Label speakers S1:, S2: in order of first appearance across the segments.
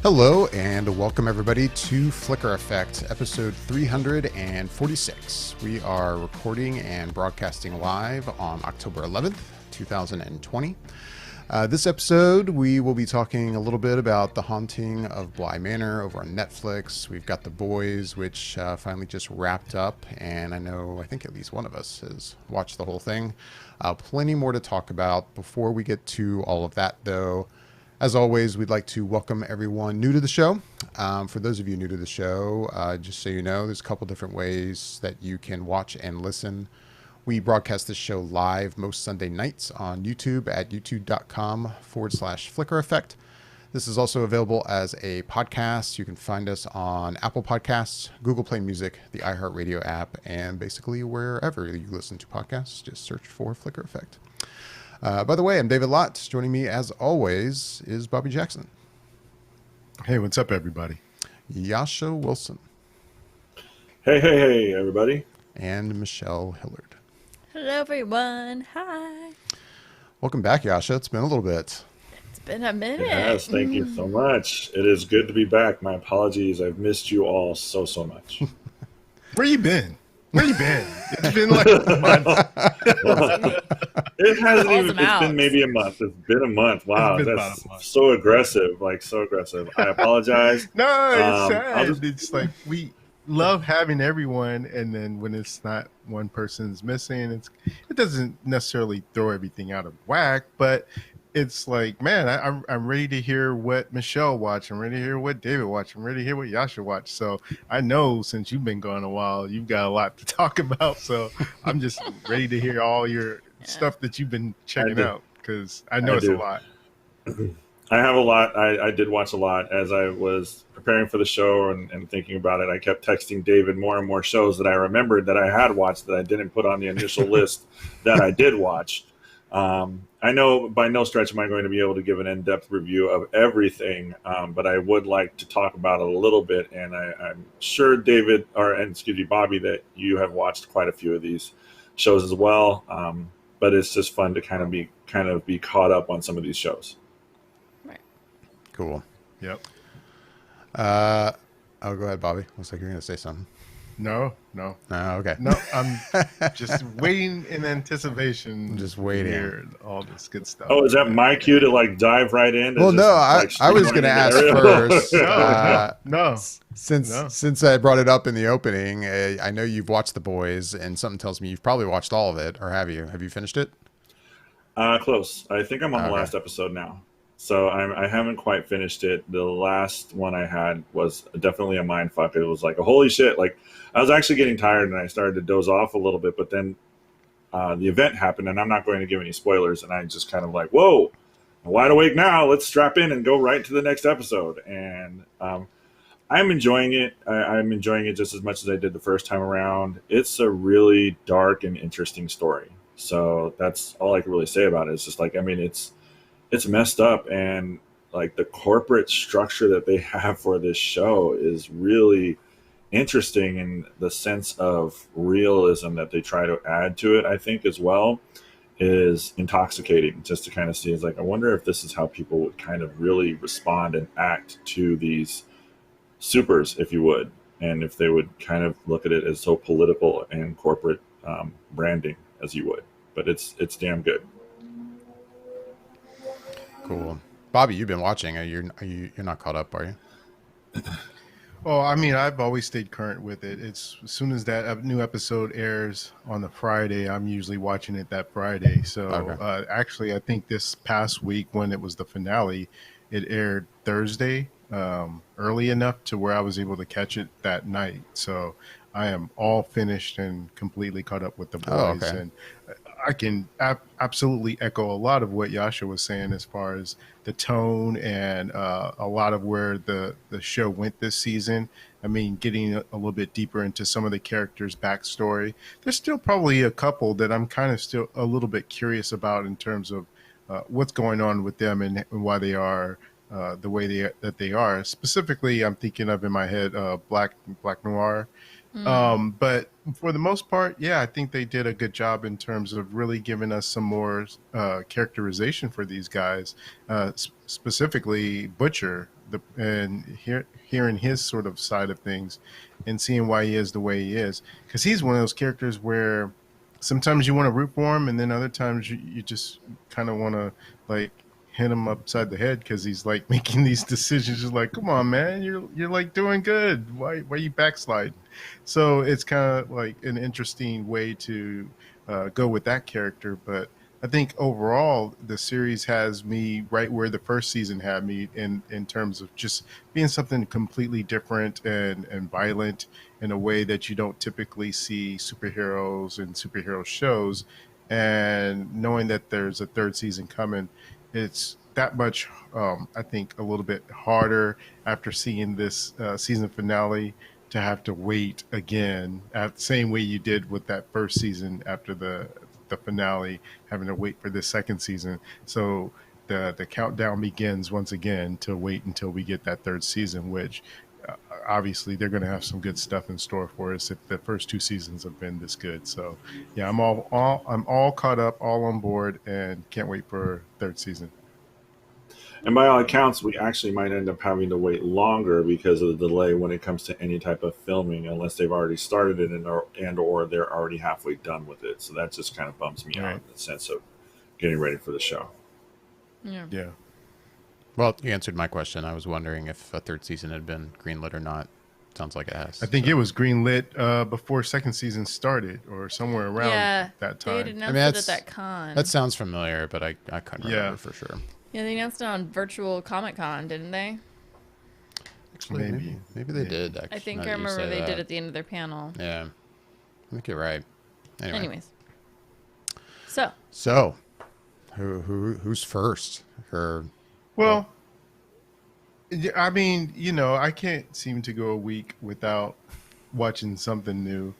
S1: Hello and welcome everybody to Flicker Effect, episode 346. We are recording and broadcasting live on October 11th, 2020. This episode, we will be talking a little bit about The Haunting of Bly Manor over on Netflix. We've got The Boys, which finally just wrapped up, and I think at least one of us has watched the whole thing. Plenty more to talk about. Before we get to all of that, though, as always, we'd like to welcome everyone new to the show. For those of you new to the show, just so you know, there's a couple different ways that you can watch and listen. We broadcast this show live most Sunday nights on YouTube at youtube.com/Flicker Effect. This is also available as a podcast. You can find us on Apple Podcasts, Google Play Music, the iHeartRadio app, and basically wherever you listen to podcasts, just search for Flicker Effect. By the way, I'm David Lott. Joining me, as always, is Bobby Jackson.
S2: Hey, what's up, everybody?
S1: Yasha Wilson.
S3: Hey, everybody.
S1: And Michelle Hillard.
S4: Hello, everyone. Hi.
S1: Welcome back, Yasha. It's been a little bit.
S4: It's been a minute.
S3: Yes, thank you so much. It is good to be back. My apologies. I've missed you all so much.
S2: Where you been? It's been like a month.
S3: It hasn't even. It's been maybe a month. It's been a month. Wow, that's so aggressive. So aggressive. I apologize.
S2: No, it's sad. It's like we love having everyone, and then when it's not one person's missing, it doesn't necessarily throw everything out of whack, but it's like, man, I'm ready to hear what Michelle watched. I'm ready to hear what David watched. I'm ready to hear what Yasha watched. So I know since you've been gone a while, you've got a lot to talk about. So I'm just ready to hear all your stuff that you've been checking out, because I know it's a lot.
S3: I have a lot. I did watch a lot as I was preparing for the show and thinking about it. I kept texting David more and more shows that I remembered that I had watched that I didn't put on the initial list that I did watch. I know by no stretch am I going to be able to give an in-depth review of everything, but I would like to talk about it a little bit. And I'm sure Bobby, that you have watched quite a few of these shows as well. But it's just fun to kind of be caught up on some of these shows.
S4: Right.
S1: Cool.
S2: Yep.
S1: Go ahead, Bobby. Looks like you're going to say something.
S2: No.
S1: Okay.
S2: No, I'm just waiting in anticipation.
S1: I'm just waiting.
S2: To hear all this good stuff.
S3: Oh, is that my cue to dive right in?
S1: Well, no, I was going to ask first.
S2: No.
S1: Since I brought it up in the opening, I know you've watched The Boys, and something tells me you've probably watched all of it, or have you? Have you finished it?
S3: Close. I think I'm on the last episode now. So I haven't quite finished it. The last one I had was definitely a mind fuck. It was like a holy shit. Like, I was actually getting tired and I started to doze off a little bit, but then the event happened, and I'm not going to give any spoilers. And I just kind of like, whoa, I'm wide awake now. Let's strap in and go right to the next episode. And I'm enjoying it. I'm enjoying it just as much as I did the first time around. It's a really dark and interesting story. So that's all I can really say about it. It's just like, it's messed up, and like the corporate structure that they have for this show is really interesting, and the sense of realism that they try to add to it, I think, as well, is intoxicating. Just to kind of see, it's like, I wonder if this is how people would kind of really respond and act to these supers, if you would, and if they would kind of look at it as so political and corporate branding as you would. But it's damn good.
S1: Cool. Bobby, you've been watching. You're not caught up, are you?
S2: Well, I've always stayed current with it. It's as soon as that new episode airs on the Friday, I'm usually watching it that Friday. So actually, I think this past week when it was the finale, it aired Thursday, early enough to where I was able to catch it that night. So I am all finished and completely caught up with The Boys. And I can absolutely echo a lot of what Yasha was saying as far as the tone and a lot of where the show went this season. Getting a little bit deeper into some of the characters' backstory. There's still probably a couple that I'm kind of still a little bit curious about in terms of what's going on with them and why they are the way that they are. Specifically, I'm thinking of in my head Black Noir. But for the most part, I think they did a good job in terms of really giving us some more characterization for these guys, specifically Butcher. hearing his sort of side of things, and seeing why he is the way he is, because he's one of those characters where sometimes you want to root for him, and then other times you just kind of want to like hit him upside the head because he's like making these decisions. Just like, come on, man, you're like doing good. Why are you backsliding? So it's kind of like an interesting way to go with that character. But I think overall the series has me right where the first season had me in terms of just being something completely different and violent in a way that you don't typically see superheroes and superhero shows. And knowing that there's a third season coming, it's that much, I think, a little bit harder after seeing this season finale to have to wait again, at the same way you did with that first season after the finale, having to wait for the second season. So the countdown begins once again to wait until we get that third season, which obviously they're going to have some good stuff in store for us if the first two seasons have been this good. So yeah, I'm all caught up, all on board, and can't wait for third season.
S3: And by all accounts, we actually might end up having to wait longer because of the delay when it comes to any type of filming, unless they've already started it and or they're already halfway done with it. So that just kind of bums me out in the sense of getting ready for the show.
S2: Yeah.
S1: Well, you answered my question. I was wondering if a third season had been greenlit or not. Sounds like it has.
S2: I think it was greenlit before second season started, or somewhere around that time.
S4: They announced it at that con.
S1: That sounds familiar, but I couldn't remember for sure.
S4: Yeah, they announced it on virtual Comic-Con, didn't they?
S1: Actually, maybe they did. Actually,
S4: I think I remember they did at the end of their panel.
S1: Yeah, I think you're right.
S4: Anyways,
S1: so who's first?
S2: Well, I mean, I can't seem to go a week without watching something new,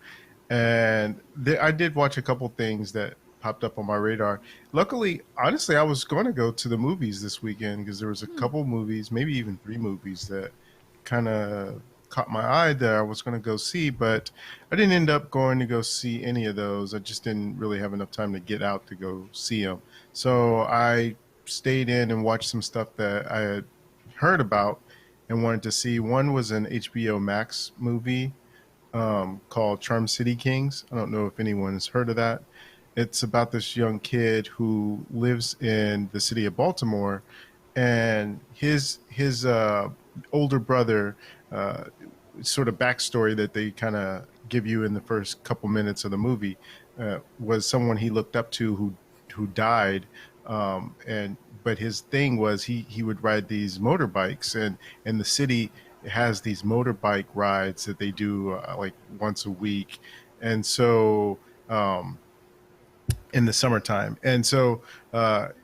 S2: and I did watch a couple things that popped up on my radar. Luckily, honestly, I was going to go to the movies this weekend because there was a couple movies, maybe even 3 movies that kind of caught my eye that I was going to go see, but I didn't end up going to go see any of those. I just didn't really have enough time to get out to go see them. So I stayed in and watched some stuff that I had heard about and wanted to see. One was an HBO Max movie called Charm City Kings. I don't know if anyone has heard of that. It's about this young kid who lives in the city of Baltimore, and his older brother, sort of backstory that they kind of give you in the first couple minutes of the movie, was someone he looked up to who died, but his thing was he would ride these motorbikes, and the city has these motorbike rides that they do like once a week, and so in the summertime. And so the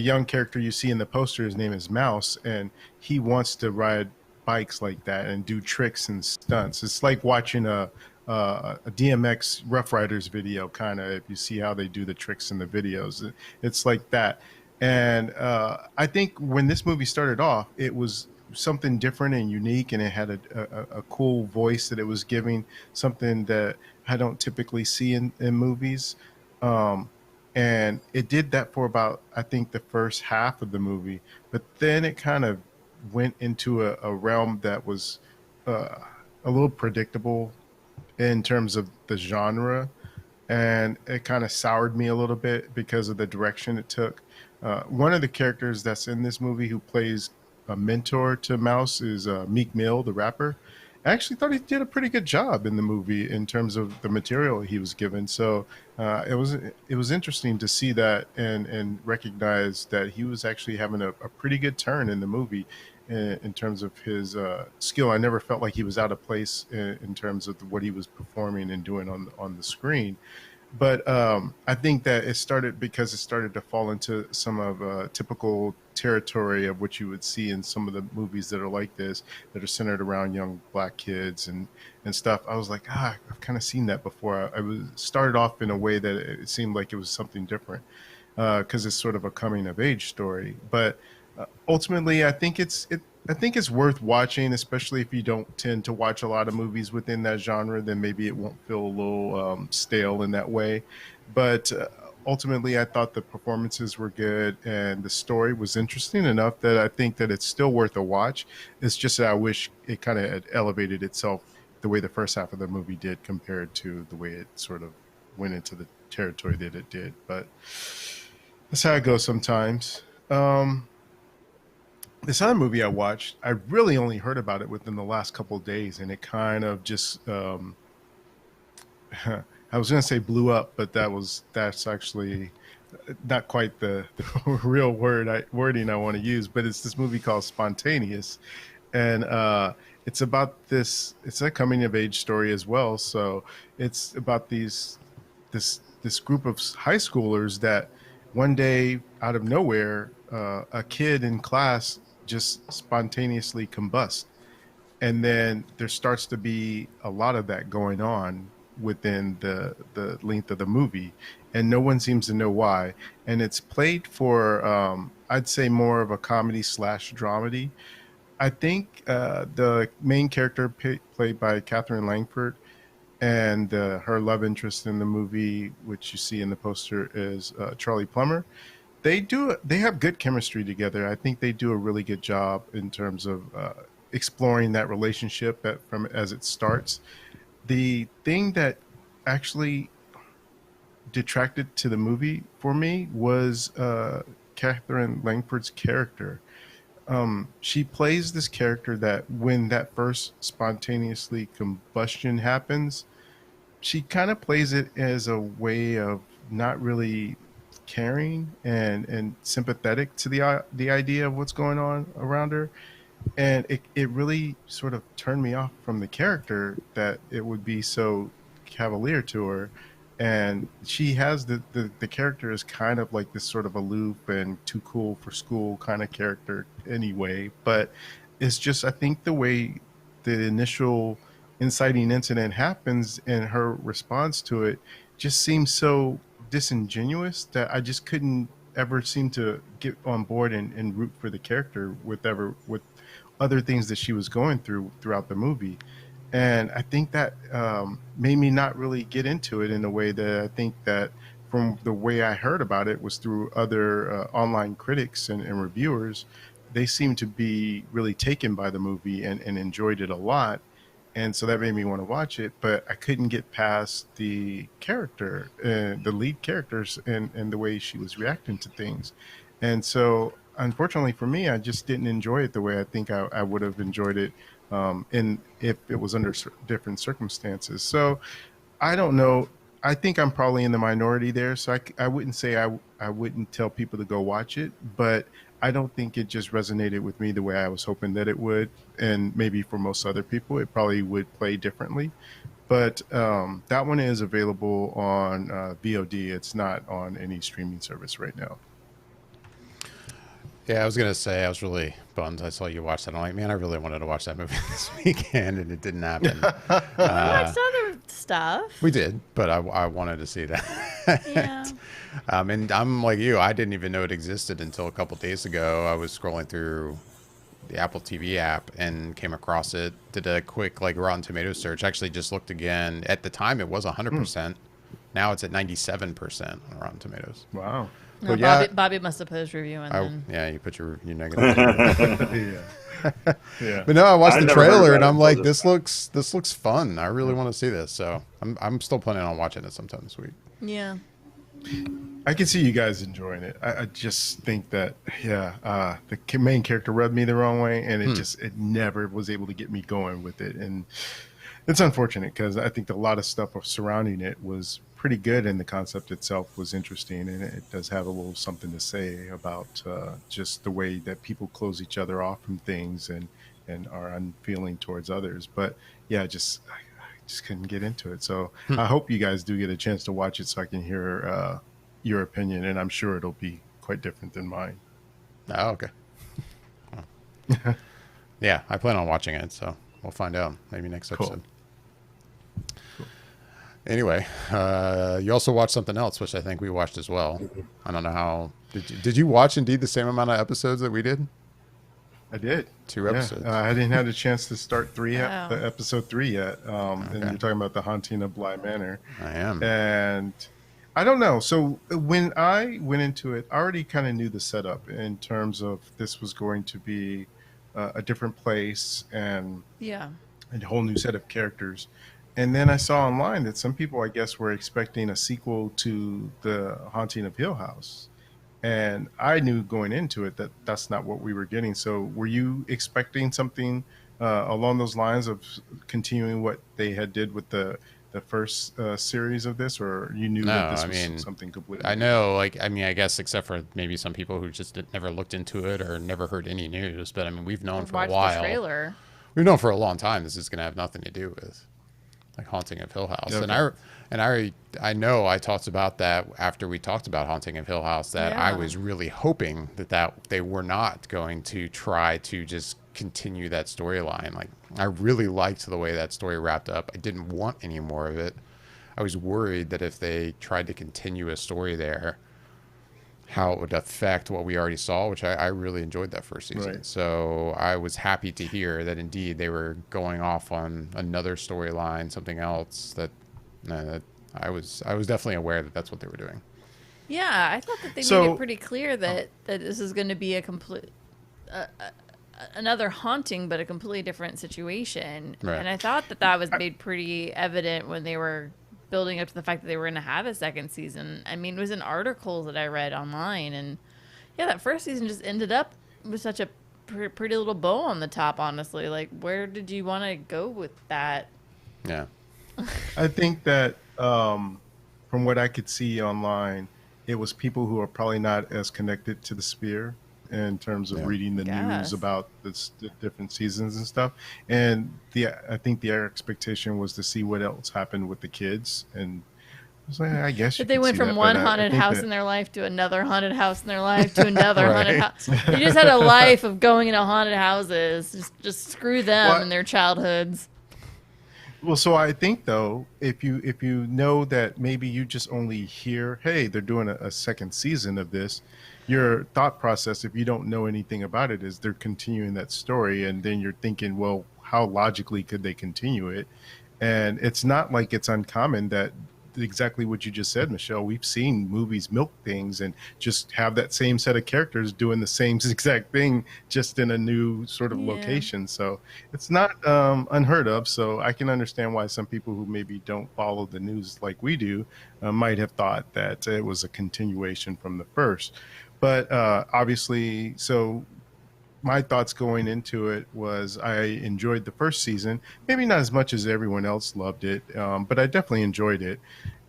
S2: young character you see in the poster, his name is Mouse, and he wants to ride bikes like that and do tricks and stunts. It's like watching a DMX Rough Riders video, kind of, if you see how they do the tricks in the videos. It's like that. And I think when this movie started off, it was something different and unique, and it had a cool voice that it was giving, something that I don't typically see in movies. And it did that for about, I think, the first half of the movie, but then it kind of went into a realm that was a little predictable in terms of the genre, and it kind of soured me a little bit because of the direction it took. One of the characters that's in this movie who plays a mentor to Mouse is Meek Mill, the rapper. I actually thought he did a pretty good job in the movie in terms of the material he was given. So it was interesting to see that and recognize that he was actually having a pretty good turn in the movie in terms of his skill. I never felt like he was out of place in terms of what he was performing and doing on the screen. But I think that it started because it started to fall into some of typical territory of what you would see in some of the movies that are like this, that are centered around young black kids and stuff. I was like, I've kind of seen that before. I was started off in a way that it seemed like it was something different because it's sort of a coming of age story. But ultimately, I think it's worth watching, especially if you don't tend to watch a lot of movies within that genre. Then maybe it won't feel a little stale in that way. But ultimately, I thought the performances were good and the story was interesting enough that I think that it's still worth a watch. It's just that I wish it kind of elevated itself the way the first half of the movie did compared to the way it sort of went into the territory that it did. But that's how it goes sometimes. This other movie I watched, I really only heard about it within the last couple of days, and it kind of just I was going to say blew up, but that's actually not quite the real wording I want to use. But it's this movie called Spontaneous, and it's about this. It's a coming of age story as well. So it's about this group of high schoolers that one day out of nowhere, a kid in class just spontaneously combusts, and then there starts to be a lot of that going on within the length of the movie, and no one seems to know why. And it's played for I'd say more of a comedy / dramedy. I think the main character played by Catherine Langford and her love interest in the movie, which you see in the poster, is Charlie Plummer. They have good chemistry together. I think they do a really good job in terms of exploring that relationship as it starts. The thing that actually detracted to the movie for me was Catherine Langford's character. She plays this character that when that first spontaneously combustion happens, she kind of plays it as a way of not really caring and sympathetic to the idea of what's going on around her. And it really sort of turned me off from the character that it would be so cavalier to her. And she has the character is kind of like this sort of aloof and too cool for school kind of character anyway. But it's just, I think the way the initial inciting incident happens and her response to it just seems so disingenuous that I just couldn't ever seem to get on board and root for the character with other things that she was going throughout the movie. And I think that made me not really get into it in a way that I think that from the way I heard about it was through other online critics and reviewers. They seemed to be really taken by the movie and enjoyed it a lot. And so that made me want to watch it, but I couldn't get past the character, the lead characters, and the way she was reacting to things. And so, unfortunately for me, I just didn't enjoy it the way I think I would have enjoyed it if it was under different circumstances. So I don't know. I think I'm probably in the minority there. So I wouldn't say I wouldn't tell people to go watch it, but I don't think it just resonated with me the way I was hoping that it would. And maybe for most other people, it probably would play differently. But that one is available on VOD. It's not on any streaming service right now.
S1: Yeah, I was going to say, I was really bummed. I saw you watch that. I'm like, man, I really wanted to watch that movie this weekend, and it didn't happen.
S4: We watched other stuff.
S1: We did, but I wanted to see that.
S4: Yeah.
S1: And I'm like you. I didn't even know it existed until a couple days ago. I was scrolling through the Apple TV app and came across it. Did a quick Rotten Tomatoes search. Actually, just looked again. At the time, it was 100%. Now it's at 97% on Rotten Tomatoes.
S2: Wow.
S4: No, yeah, Bobby must have put his review in.
S1: Yeah, you put your negative.
S2: Yeah.
S1: But no, I watched the trailer and I'm like, this looks fun. I really want to see this. So I'm still planning on watching it sometime this week.
S4: Yeah.
S2: I can see you guys enjoying it. I just think that, the main character rubbed me the wrong way, and it never was able to get me going with it. And it's unfortunate because I think a lot of stuff surrounding it was pretty good, and the concept itself was interesting, and it does have a little something to say about just the way that people close each other off from things and are unfeeling towards others. But yeah, I just couldn't get into it. So I hope you guys do get a chance to watch it so I can hear your opinion, and I'm sure it'll be quite different than mine.
S1: Oh, okay. Yeah, I plan on watching it, so we'll find out maybe next episode.
S2: Cool.
S1: Anyway, you also watched something else, which I think we watched as well. I don't know how. Did you watch indeed the same amount of episodes that we did?
S2: I did. 2
S1: episodes.
S2: I didn't have a chance to start episode 3 yet. And you're talking about the Haunting of Bly Manor.
S1: I am.
S2: And I don't know. So when I went into it, I already kind of knew the setup in terms of this was going to be a different place and
S4: Yeah.
S2: a whole new set of characters. And then I saw online that some people, I guess, were expecting a sequel to the Haunting of Hill House. And I knew going into it that that's not what we were getting. So were you expecting something along those lines of continuing what they had did with the first series of this, or you knew
S1: No,
S2: that this
S1: I
S2: was
S1: mean,
S2: something completely
S1: I
S2: different?
S1: know, like, I mean, I guess except for maybe some people who just never looked into it or never heard any news, but I mean, we've known
S4: Or
S1: for a
S4: watch the
S1: while.
S4: trailer.
S1: We've known for a long time this is going to have nothing to do with like Haunting of Hill House.
S2: Okay.
S1: I know I talked about that after we talked about Haunting of Hill House, that I
S4: Yeah.
S1: was really hoping that they were not going to try to just continue that storyline. Like, I really liked the way that story wrapped up. I didn't want any more of it. I was worried that if they tried to continue a story there, how it would affect what we already saw, which I really enjoyed that first season.
S2: Right.
S1: So I was happy to hear that indeed they were going off on another storyline, something else that I was definitely aware that that's what they were doing.
S4: Yeah, I thought that they made it
S2: So,
S4: pretty clear that this is going to be a complete another haunting, but a completely different situation.
S1: Right.
S4: And I thought that that was made pretty evident when they were building up to the fact that they were going to have a second season. I mean, it was in articles that I read online, and yeah, that first season just ended up with such a pretty little bow on the top. Honestly, like, where did you want to go with that?
S1: Yeah.
S2: I think that from what I could see online, it was people who are probably not as connected to the Sphere in terms of
S1: Yeah.
S2: reading the news
S4: Guess.
S2: about the different seasons and stuff. And I think the expectation was to see what else happened with the kids. And I was like, I guess you
S4: That they
S2: could
S4: went
S2: see
S4: from
S2: that,
S4: one
S2: but I
S4: haunted
S2: think
S4: house
S2: that
S4: in their life to another haunted house in their life to another haunted
S1: Right.
S4: house. They just had a life of going into haunted houses. Just screw them
S2: well,
S4: and their childhoods.
S2: Well, so I think though, if you know that maybe you just only hear, hey, they're doing a second season of this, your thought process, if you don't know anything about it, is they're continuing that story, and then you're thinking, well, how logically could they continue it? And it's not like it's uncommon that exactly what you just said, Michelle. We've seen movies milk things and just have that same set of characters doing the same exact thing, just in a new sort of
S4: Yeah.
S2: location. So it's not unheard of. So I can understand why some people who maybe don't follow the news like we do might have thought that it was a continuation from the first. But obviously, so my thoughts going into it was I enjoyed the first season, maybe not as much as everyone else loved it, but I definitely enjoyed it.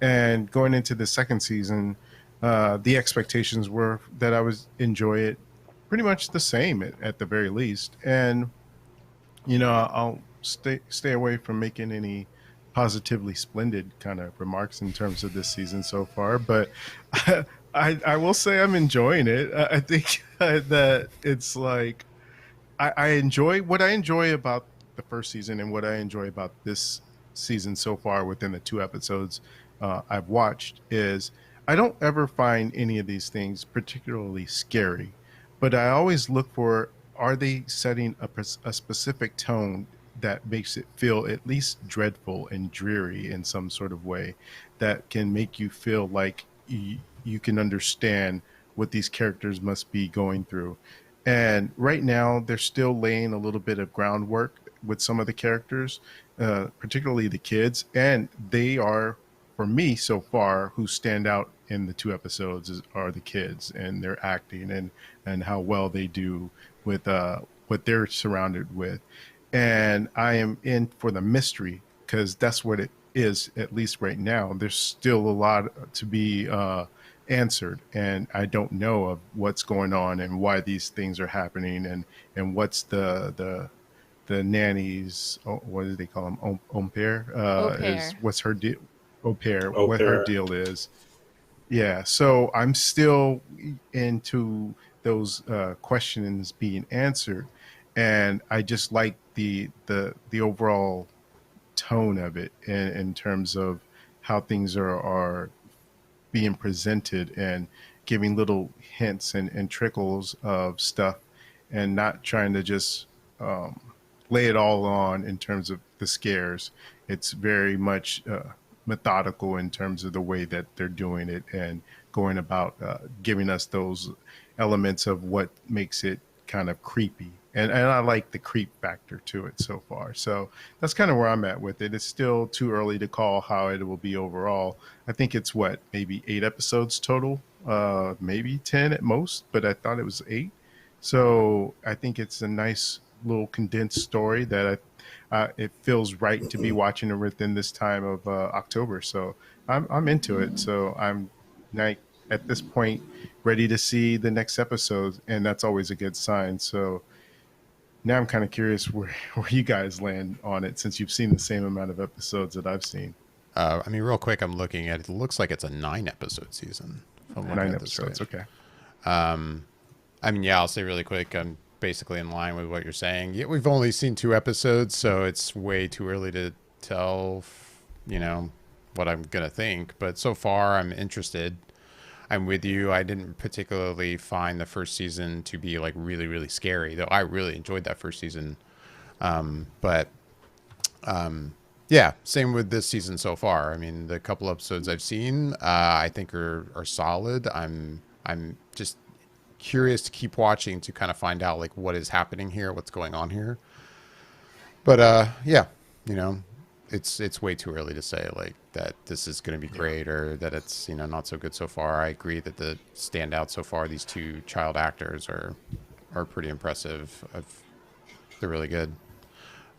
S2: And going into the second season, the expectations were that I would enjoy it pretty much the same at the very least. And I'll stay away from making any positively splendid kind of remarks in terms of this season so far, but I will say I'm enjoying it. I think that it's like I enjoy what I enjoy about the first season and what I enjoy about this season so far within the two episodes I've watched is I don't ever find any of these things particularly scary, but I always look for, are they setting a specific tone that makes it feel at least dreadful and dreary in some sort of way that can make you feel like you can understand what these characters must be going through. And right now, they're still laying a little bit of groundwork with some of the characters, particularly the kids. And they are, for me so far, who stand out in the two episodes are the kids and their acting and how well they do with what they're surrounded with. And I am in for the mystery because that's what it is, at least right now. There's still a lot to be answered, and I don't know of what's going on and why these things are happening, and what's the nanny's, what do they call them, au pair,
S4: Au
S2: is
S4: pair.
S2: what's her deal, au pair,
S3: Oh,
S2: what her deal is. Yeah, so I'm still into those questions being answered, and I just like the overall tone of it in terms of how things are being presented and giving little hints and trickles of stuff, and not trying to just lay it all on in terms of the scares. It's very much methodical in terms of the way that they're doing it and going about giving us those elements of what makes it kind of creepy. And I like the creep factor to it so far. So that's kind of where I'm at with it. It's still too early to call how it will be overall. I think it's maybe 8 episodes total, maybe 10 at most, but I thought it was 8. So I think it's a nice little condensed story that it feels right to be watching it within this time of October. So I'm into it. So I'm at this point ready to see the next episode, and that's always a good sign. So now I'm kind of curious where you guys land on it, since you've seen the same amount of episodes that I've seen.
S1: I mean, real quick, I'm looking at it. It looks like it's a 9-episode season.
S2: 9 episodes, okay.
S1: I mean, yeah, I'll say really quick, I'm basically in line with what you're saying. Yeah, we've only seen 2 episodes, so it's way too early to tell, what I'm going to think. But so far, I'm interested. I'm with you. I didn't particularly find the first season to be like really, really scary, though I really enjoyed that first season. Yeah, same with this season so far. I mean, the couple episodes I've seen, I think are solid. I'm just curious to keep watching to kind of find out like what is happening here, what's going on here. But yeah, it's way too early to say like that this is going to be great or that it's not so good so far. I agree that the standouts so far, these 2 child actors are pretty impressive. They're really good.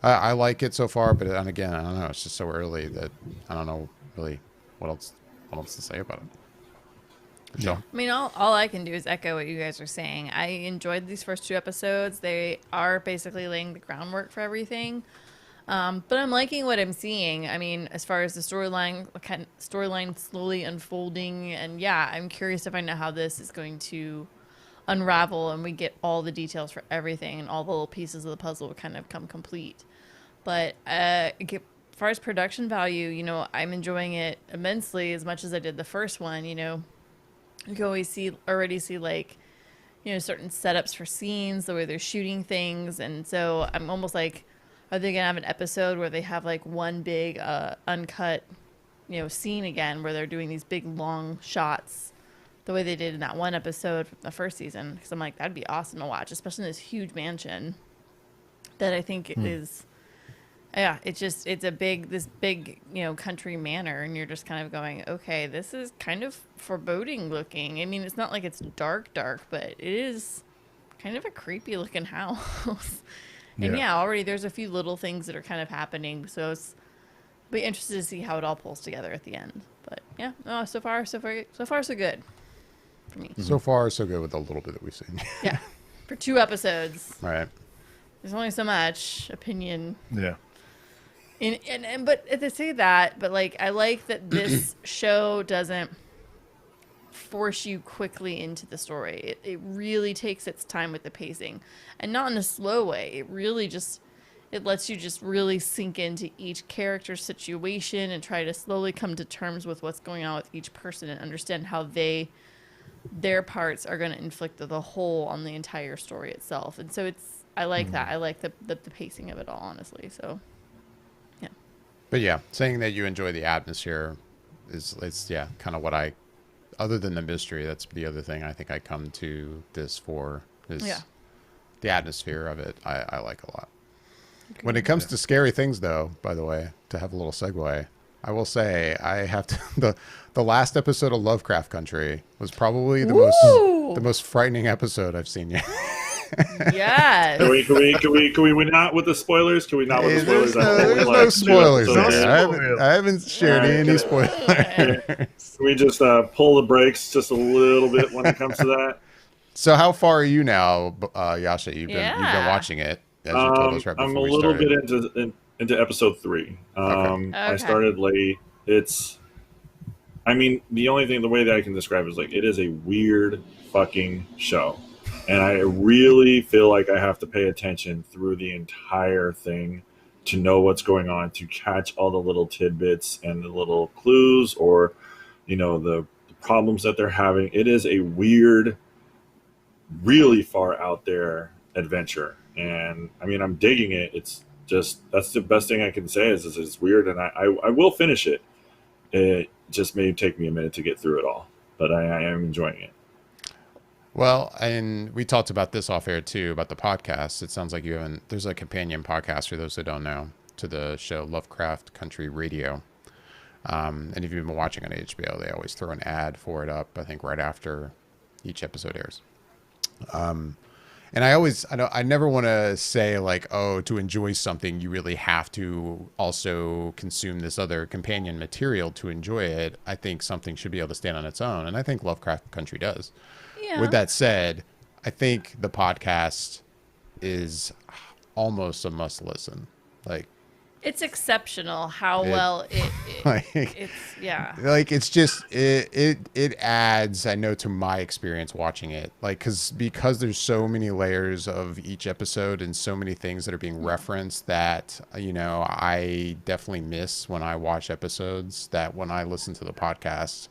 S1: I like it so far, but again, I don't know. It's just so early that I don't know really what else to say about it. So.
S4: I mean, all I can do is echo what you guys are saying. I enjoyed these first 2 episodes. They are basically laying the groundwork for everything. But I'm liking what I'm seeing. I mean, as far as the storyline slowly unfolding, and yeah, I'm curious to find out how this is going to unravel and we get all the details for everything and all the little pieces of the puzzle kind of come complete. But as far as production value, I'm enjoying it immensely as much as I did the first one. You can already see like, certain setups for scenes, the way they're shooting things. And so I'm almost like, are they going to have an episode where they have like one big uncut, scene again where they're doing these big long shots the way they did in that one episode from the first season? Because I'm like, that'd be awesome to watch, especially in this huge mansion that I think is, yeah, it's a big, country manor. And you're just kind of going, okay, this is kind of foreboding looking. I mean, it's not like it's dark, but it is kind of a creepy looking house. And yeah, already there's a few little things that are kind of happening. So it's be interested to see how it all pulls together at the end. But yeah, no, so far so good for me.
S1: So far so good with the little bit that we've seen.
S4: Yeah, for 2 episodes.
S1: Right.
S4: There's only so much opinion.
S2: Yeah.
S4: But to say that, but like I like that this show doesn't force you quickly into the story. It really takes its time with the pacing, and not in a slow way. It really it lets you just really sink into each character's situation and try to slowly come to terms with what's going on with each person and understand how their parts are going to inflict the whole on the entire story itself. And so I like that. I like the pacing of it all, honestly. So yeah.
S1: But yeah, saying that you enjoy the atmosphere is kind of what other than the mystery, that's the other thing I think I come to this for is the atmosphere of it. I like a lot. Okay. When it comes to scary things, though, by the way, to have a little segue, I will say I have to the last episode of Lovecraft Country was probably the most frightening episode I've seen yet.
S4: Yes.
S3: Can we not with the spoilers? Can we not with the spoilers?
S1: There's no spoilers. I haven't shared any spoilers.
S3: Can we just pull the brakes just a little bit when it comes to that?
S1: So how far are you now, Yasha? You've been watching it, as you told us right before
S3: I'm a
S1: we
S3: little
S1: started.
S3: bit into episode 3.
S4: Okay.
S3: I started late. The only thing, the way that I can describe it is like, it is a weird fucking show. And I really feel like I have to pay attention through the entire thing to know what's going on, to catch all the little tidbits and the little clues or, the problems that they're having. It is a weird, really far out there adventure. And I'm digging it. It's just, that's the best thing I can say is it's weird. And I will finish it. it just may take me a minute to get through it all, but I am enjoying it.
S1: Well, and we talked about this off air too, about the podcast. It sounds like there's a companion podcast for those who don't know to the show Lovecraft Country Radio. And if you've been watching on HBO, they always throw an ad for it up, I think right after each episode airs. And I never want to say like, oh, to enjoy something, you really have to also consume this other companion material to enjoy it. I think something should be able to stand on its own. And I think Lovecraft Country does. Yeah. With that said, I think the podcast is almost a must listen. Like,
S4: it's exceptional how well it's yeah.
S1: Like it's just it adds, I know, to my experience watching it. Like because there's so many layers of each episode and so many things that are being referenced that, you know, I definitely miss when I watch episodes, that when I listen to the podcast,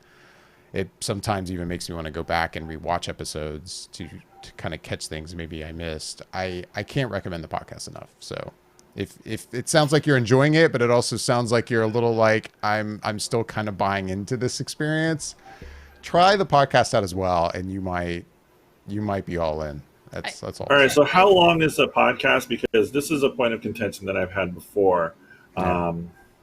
S1: it sometimes even makes me want to go back and rewatch episodes to kind of catch things maybe I missed. I can't recommend the podcast enough. So if it sounds like you're enjoying it, but it also sounds like you're a little like I'm still kind of buying into this experience, try the podcast out as well, and you might be all in. That's all.
S3: All right. So how long is the podcast? Because this is a point of contention that I've had before.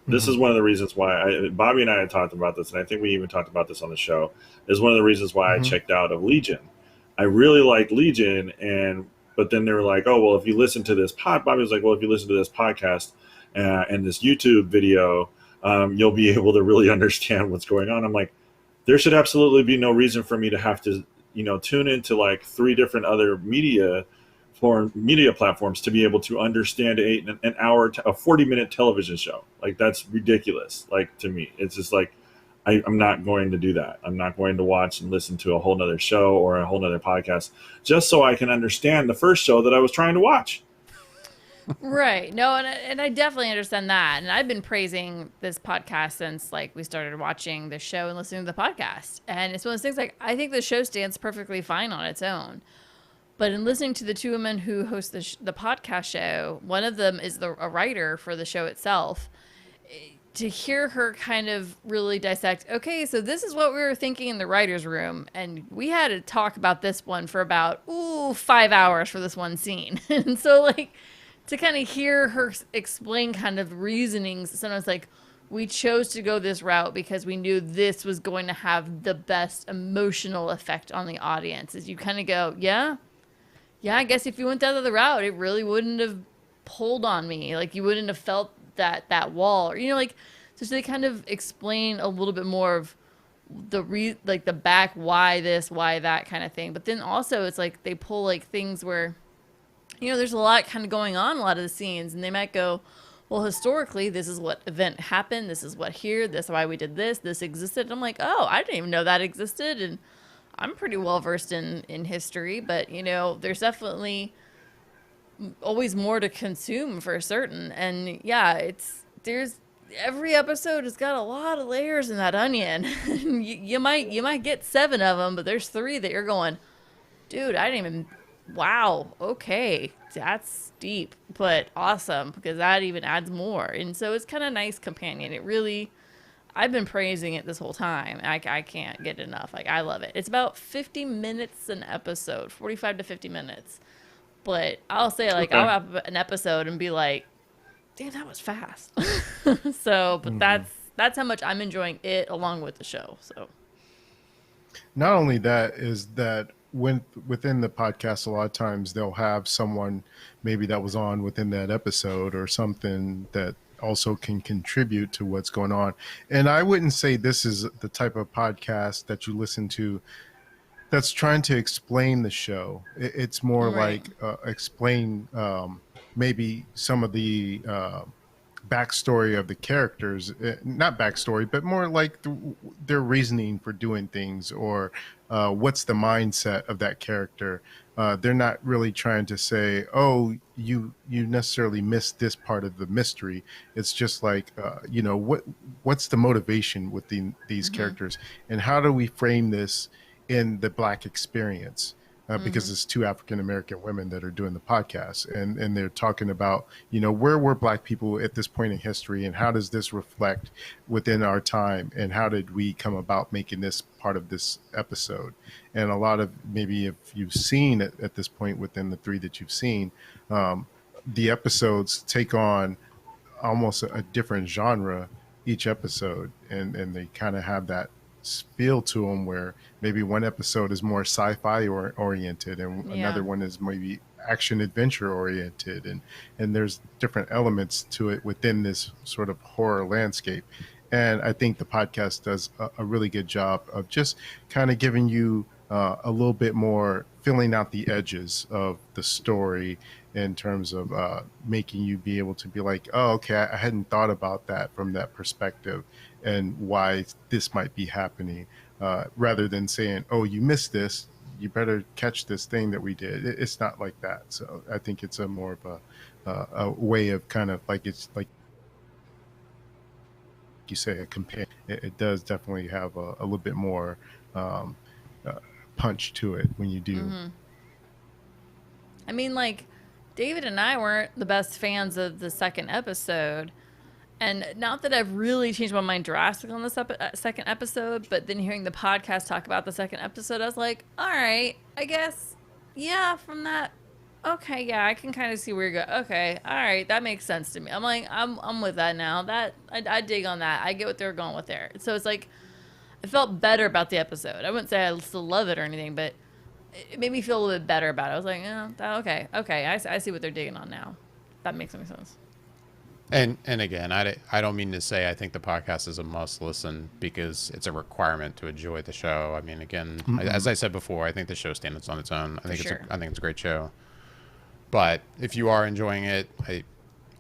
S3: This is one of the reasons why Bobby and I had talked about this, and I think we even talked about this on the show, is one of the reasons why I checked out of Legion. I really liked Legion, but then they were like, oh, well, if you listen to this Bobby was like, well, if you listen to this podcast and this YouTube video, you'll be able to really understand what's going on. I'm like, there should absolutely be no reason for me to have to, tune into like 3 different other media platforms to be able to understand an hour, a 40-minute television show. Like, that's ridiculous. Like, to me, it's just like, I'm not going to do that. I'm not going to watch and listen to a whole nother show or a whole nother podcast just so I can understand the first show that I was trying to watch.
S4: Right. No, and I definitely understand that. And I've been praising this podcast since like we started watching the show and listening to the podcast. And it's one of those things, like, I think the show stands perfectly fine on its own. But in listening to the 2 women who host the podcast show, one of them is a writer for the show itself. To hear her kind of really dissect, okay, so this is what we were thinking in the writer's room, and we had to talk about this one for about 5 hours for this one scene. And so, like, to kind of hear her explain kind of reasonings, sometimes like, we chose to go this route because we knew this was going to have the best emotional effect on the audience. As you kind of go, yeah, I guess if you went that other route, it really wouldn't have pulled on me. Like, you wouldn't have felt that wall, or so they kind of explain a little bit more of the back, why this, why that kind of thing. But then also it's like they pull like things where there's a lot kind of going on, a lot of the scenes, and they might go, well, historically this is what event happened, this is what here, this is why we did this existed. And I'm like, oh, I didn't even know that existed. And I'm pretty well versed in history, but there's definitely always more to consume for certain. And yeah, there's every episode has got a lot of layers in that onion. you might get 7 of them, but there's 3 that you're going, dude, I didn't even, wow, okay, that's deep, but awesome, because that even adds more. And so it's kind of nice companion. It really, I've been praising it this whole time. I can't get enough. Like, I love it. It's about 50 minutes an episode, 45 to 50 minutes. But I'll say, like, okay, I'll have an episode and be like, damn, that was fast. So, but that's how much I'm enjoying it along with the show. So,
S2: not only that, is that within the podcast, a lot of times they'll have someone maybe that was on within that episode or something that also can contribute to what's going on. And I wouldn't say this is the type of podcast that you listen to that's trying to explain the show. It's more right, like explain maybe some of the backstory of the characters, not backstory, but more like their reasoning for doing things, or what's the mindset of that character. They're not really trying to say, oh, you necessarily missed this part of the mystery. It's just like, what's the motivation with these characters, and how do we frame this in the Black experience? because it's two African American women that are doing the podcast, and they're talking about, you know, where were Black people at this point in history, and how does this reflect within our time, and how did we come about making this part of this episode. And a lot of, maybe if you've seen it at this point within the three that you've seen, the episodes take on almost a different genre each episode, and they kind of have that feel to them where maybe one episode is more sci-fi oriented, and another one is maybe action adventure oriented, and there's different elements to it within this sort of horror landscape. And I think the podcast does a really good job of just kind of giving you a little bit more, filling out the edges of the story in terms of making you be able to be like, oh, okay, I hadn't thought about that from that perspective and why this might be happening, rather than saying, oh, you missed this, you better catch this thing that we did. It's not like that. So I think it's a more of a way of kind of like, it's like you say, a companion. It does definitely have a little bit more punch to it when you do.
S4: I mean, like, David and I weren't the best fans of the second episode. And not that I've really changed my mind drastically on this second episode, but then hearing the podcast talk about the second episode, I was like, all right, I guess, yeah, from that, okay, yeah, I can kind of see where you're going. Okay, all right, that makes sense to me. I'm like, I'm with that now. That I dig on that. I get what they're going with there. So it's like, I felt better about the episode. I wouldn't say I still love it or anything, but it made me feel a little bit better about it. I was like, okay, I see what they're digging on now. That makes any sense.
S1: And again, I don't mean to say I think the podcast is a must listen because it's a requirement to enjoy the show. I mean, again, as I said before, I think the show stands on its own. I think it's a great show. But if you are enjoying it, I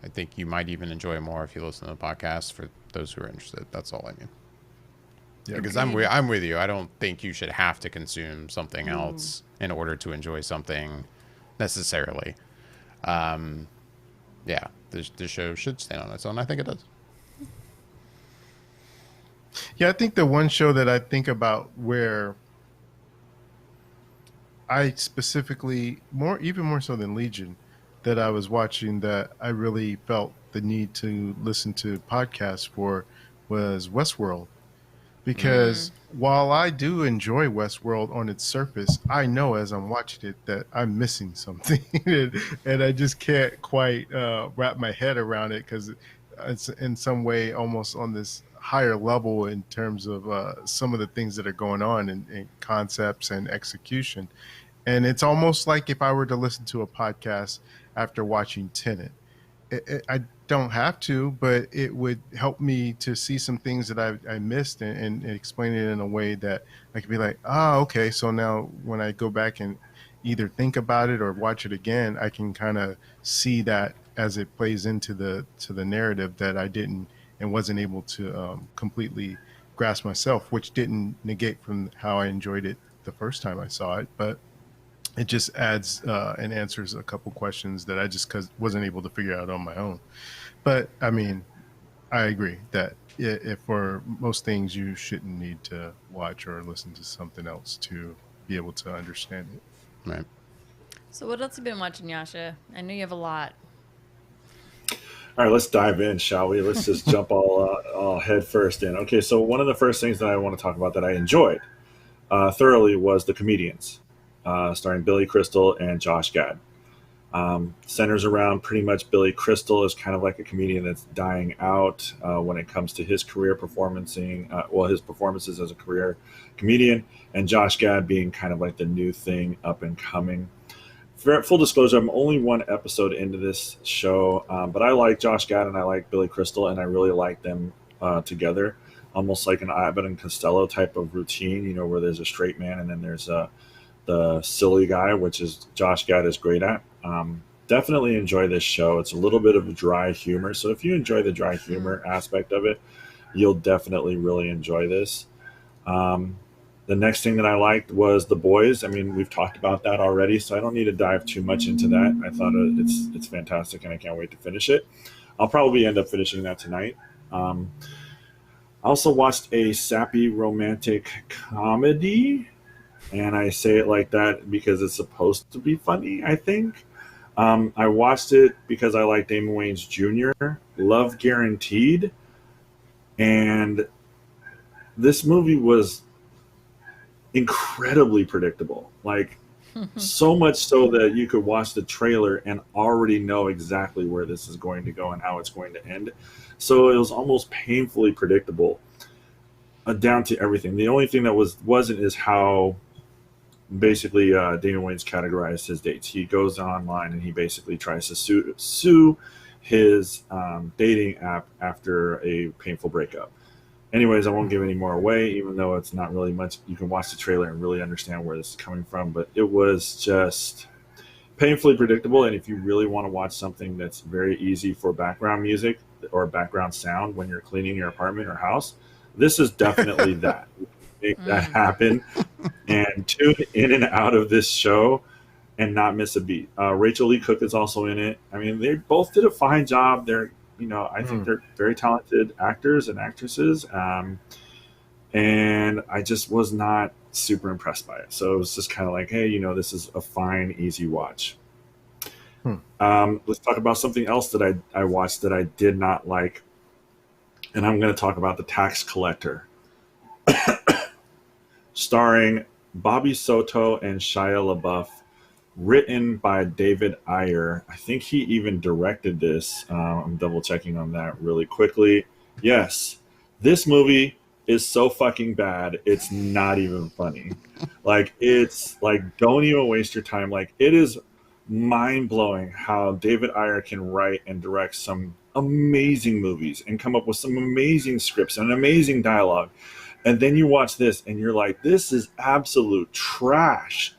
S1: think you might even enjoy it more if you listen to the podcast. For those who are interested, that's all I mean. Yeah, because I'm with you. I don't think you should have to consume something else in order to enjoy something necessarily. Yeah, the show should stand on its own. I think it does.
S2: Yeah, I think the one show that I think about where I specifically, even more so than Legion, that I was watching that I really felt the need to listen to podcasts for was Westworld. Because while I do enjoy Westworld on its surface, I know as I'm watching it that I'm missing something. and I just can't quite wrap my head around it because it's in some way almost on this higher level in terms of some of the things that are going on in concepts and execution. And it's almost like if I were to listen to a podcast after watching Tenet. I don't have to, but it would help me to see some things that I missed and explain it in a way that I could be like, okay, so now when I go back and either think about it or watch it again, I can kind of see that as it plays into the narrative that I didn't and wasn't able to completely grasp myself, which didn't negate from how I enjoyed it the first time I saw it, but it just adds and answers a couple questions that I just wasn't able to figure out on my own. But I mean, I agree that if for most things you shouldn't need to watch or listen to something else to be able to understand it.
S1: Right.
S4: So what else have you been watching, Yasha? I know you have a lot.
S3: All right, let's dive in, shall we? Let's just jump all head first in. Okay, so one of the first things that I want to talk about that I enjoyed thoroughly was The Comedians. Starring Billy Crystal and Josh Gad. Centers around pretty much Billy Crystal is kind of like a comedian that's dying out when it comes to his career his performances as a career comedian, and Josh Gad being kind of like the new thing up and coming. For full disclosure, I'm only one episode into this show, but I like Josh Gad and I like Billy Crystal, and I really like them together, almost like an Abbott and Costello type of routine, where there's a straight man and then there's the silly guy, which is Josh Gad is great at. Definitely enjoy this show. It's a little bit of dry humor. So if you enjoy the dry humor aspect of it, you'll definitely really enjoy this. The next thing that I liked was The Boys. I mean, we've talked about that already, so I don't need to dive too much into that. I thought it's fantastic, and I can't wait to finish it. I'll probably end up finishing that tonight. I also watched a sappy romantic comedy And I say it like that because it's supposed to be funny, I think. I watched it because I like Damon Wayans Jr., Love Guaranteed. And this movie was incredibly predictable. Like, so much so that you could watch the trailer and already know exactly where this is going to go and how it's going to end. So it was almost painfully predictable, down to everything. The only thing that wasn't is how basically Damon Wayans categorized his dates. He goes online and he basically tries to sue his dating app after a painful breakup. Anyways, I won't give any more away, even though it's not really much. You can watch the trailer and really understand where this is coming from. But it was just painfully predictable. And if you really want to watch something that's very easy for background music or background sound when you're cleaning your apartment or house, this is definitely that. Make that happen and tune in and out of this show and not miss a beat. Rachel Lee Cook is also in it. I mean, they both did a fine job. I think they're very talented actors and actresses. And I just was not super impressed by it. So it was just kind of like, hey, this is a fine, easy watch. Let's talk about something else that I watched that I did not like. And I'm going to talk about The Tax Collector. Starring Bobby Soto and Shia LaBeouf. Written by David Ayer. I think he even directed this. I'm double checking on that really quickly. Yes, this movie is so fucking bad. It's not even funny. Like, it's like, don't even waste your time. Like, it is mind blowing how David Ayer can write and direct some amazing movies and come up with some amazing scripts and amazing dialogue. And then you watch this and you're like, this is absolute trash.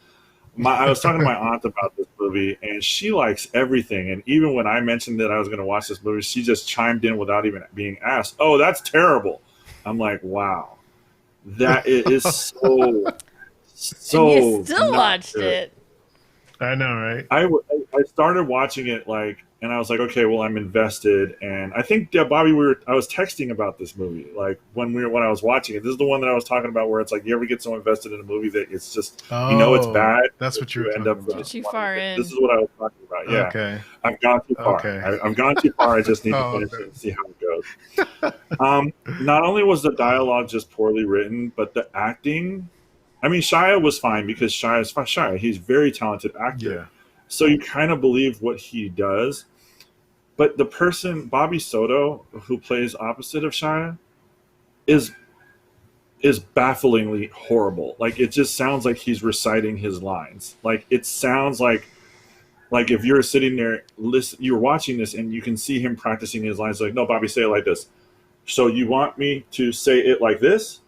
S3: I was talking to my aunt about this movie, and she likes everything. And even when I mentioned that I was going to watch this movie, she just chimed in without even being asked. Oh, that's terrible. I'm like, wow, that is so.
S4: And you still watched it.
S2: I know, right?
S3: I started watching it and I was like, okay, well, I'm invested. And I think, Bobby, I was texting about this movie, like when I was watching it. This is the one that I was talking about where it's like, you ever get so invested in a movie that it's just, it's bad.
S2: That's what you end up with.
S4: Too far in.
S3: This is what I was talking about. Yeah.
S2: Okay.
S3: I've gone too far.
S2: Okay.
S3: I've gone too far. I just need to finish it and see how it goes. Not only was the dialogue just poorly written, but the acting, I mean, Shia was fine because Shia. He's a very talented actor.
S2: Yeah.
S3: So you kind of believe what he does. But the person, Bobby Soto, who plays opposite of Shia, is bafflingly horrible. Like, it just sounds like he's reciting his lines. Like, it sounds like if you're sitting there, you're watching this and you can see him practicing his lines. Like, no, Bobby, say it like this. So you want me to say it like this?